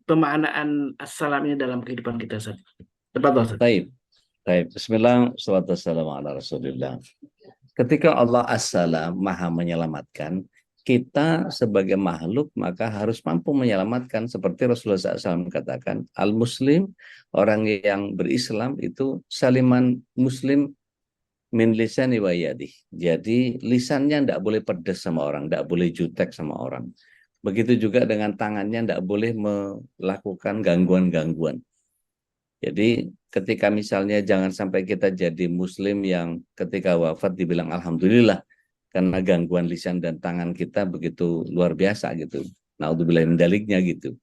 pemaknaan assalam ini dalam kehidupan kita Ustaz. Tepat Ustaz. Baik. Bismillah, salatu wassalamu ala Rasulillah. Ketika Allah assalam, maha menyelamatkan, kita sebagai makhluk maka harus mampu menyelamatkan, seperti Rasulullah SAW katakan, al-muslim, orang yang berislam itu saliman muslim min lisani wa yadih. Jadi lisannya tidak boleh pedas sama orang, tidak boleh jutek sama orang. Begitu juga dengan tangannya tidak boleh melakukan gangguan-gangguan. Jadi ketika misalnya jangan sampai kita jadi muslim yang ketika wafat dibilang alhamdulillah, karena gangguan lisan dan tangan kita begitu luar biasa gitu. Naudzubillah min daliknya gitu.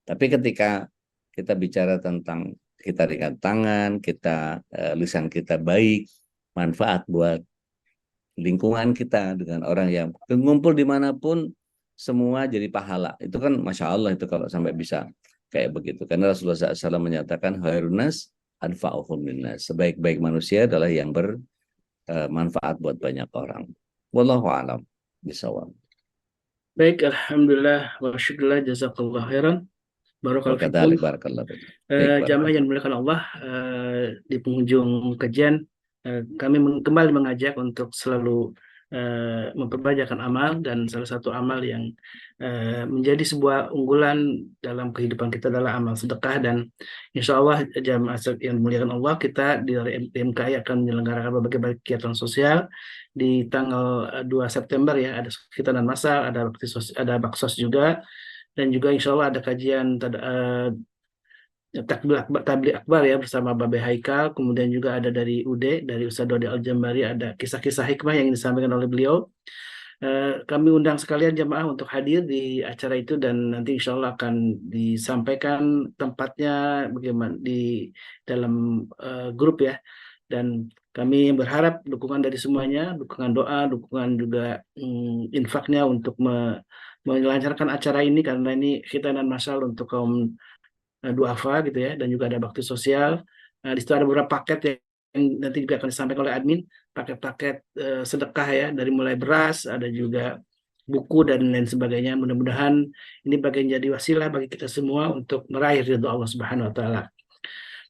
Tapi ketika kita bicara tentang kita ringan tangan, kita lisan kita baik, manfaat buat lingkungan kita dengan orang yang ngumpul dimanapun, semua jadi pahala. Itu kan Masya Allah itu kalau sampai bisa kayak begitu. Karena Rasulullah SAW menyatakan khairunas anfa'uhum linnas. Sebaik-baik manusia adalah yang bermanfaat buat banyak orang. Wallahu a'lam bishawab. Baik, alhamdulillah wa syukurlah, jazakallah khairan. Barakallah. Jamaah yang dimuliakan Allah, di penghujung kajian kami kembali mengajak untuk selalu memperbanyak amal, dan salah satu amal yang menjadi sebuah unggulan dalam kehidupan kita adalah amal sedekah. Dan insya Allah jamaah yang dimuliakan Allah, kita di MKI akan menyelenggarakan berbagai kegiatan sosial di tanggal 2 September ya, ada khitanan massal, ada baksos juga, dan juga insya Allah ada kajian tabligh akbar ya bersama Babe Haikal. Kemudian juga ada dari UD, dari Ustadz Dodi Al-Jambari, ada kisah-kisah hikmah yang disampaikan oleh beliau. Kami undang sekalian jamaah untuk hadir di acara itu, dan nanti insya Allah akan disampaikan tempatnya bagaimana di dalam grup ya. Dan kami berharap dukungan dari semuanya, dukungan doa, dukungan juga infaknya untuk melancarkan acara ini, karena ini khitanan massal untuk kaum duafa gitu ya, dan juga ada bakti sosial. Di situ ada beberapa paket yang nanti juga akan disampaikan oleh admin, paket-paket sedekah ya, dari mulai beras, ada juga buku dan lain sebagainya. Mudah-mudahan ini bagian jadi wasilah bagi kita semua untuk meraih ridho Allah Subhanahu wa taala.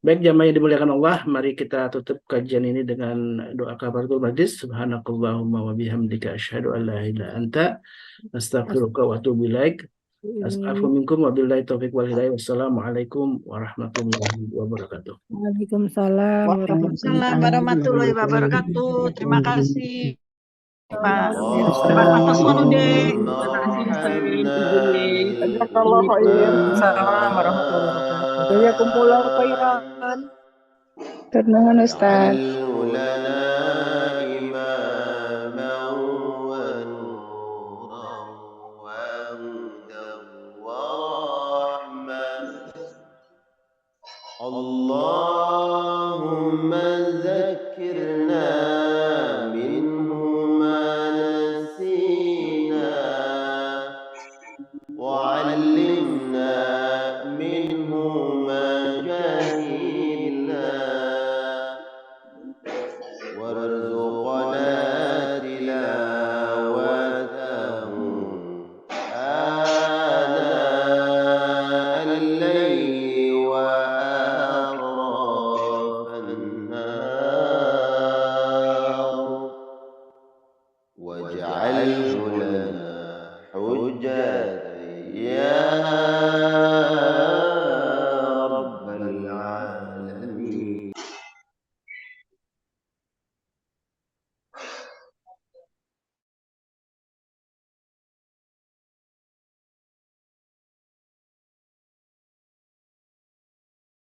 Baik jamaah yang dimuliakan Allah, mari kita tutup kajian ini dengan doa kafaratul majlis. Subhanakallahumma wa bihamdika asyhadu an la ilaha illa anta astaghfiruka wa atubu ilaik. As'afu minkum wabillahi taufiq wal hidayah. Wassalamualaikum warahmatullahi wabarakatuh. Waalaikumsalam Waalaikumsalam warahmatullahi wabarakatuh. Terima kasih Pak Fasmanuddin. Terima kasih Ustaz. Jazakallah khair. Assalamualaikum warahmatullahi wabarakatuh. Jazakumullah khairan. Ternuhun Ustaz. اللهم ذكرنا منه ما نسينا وعلمنا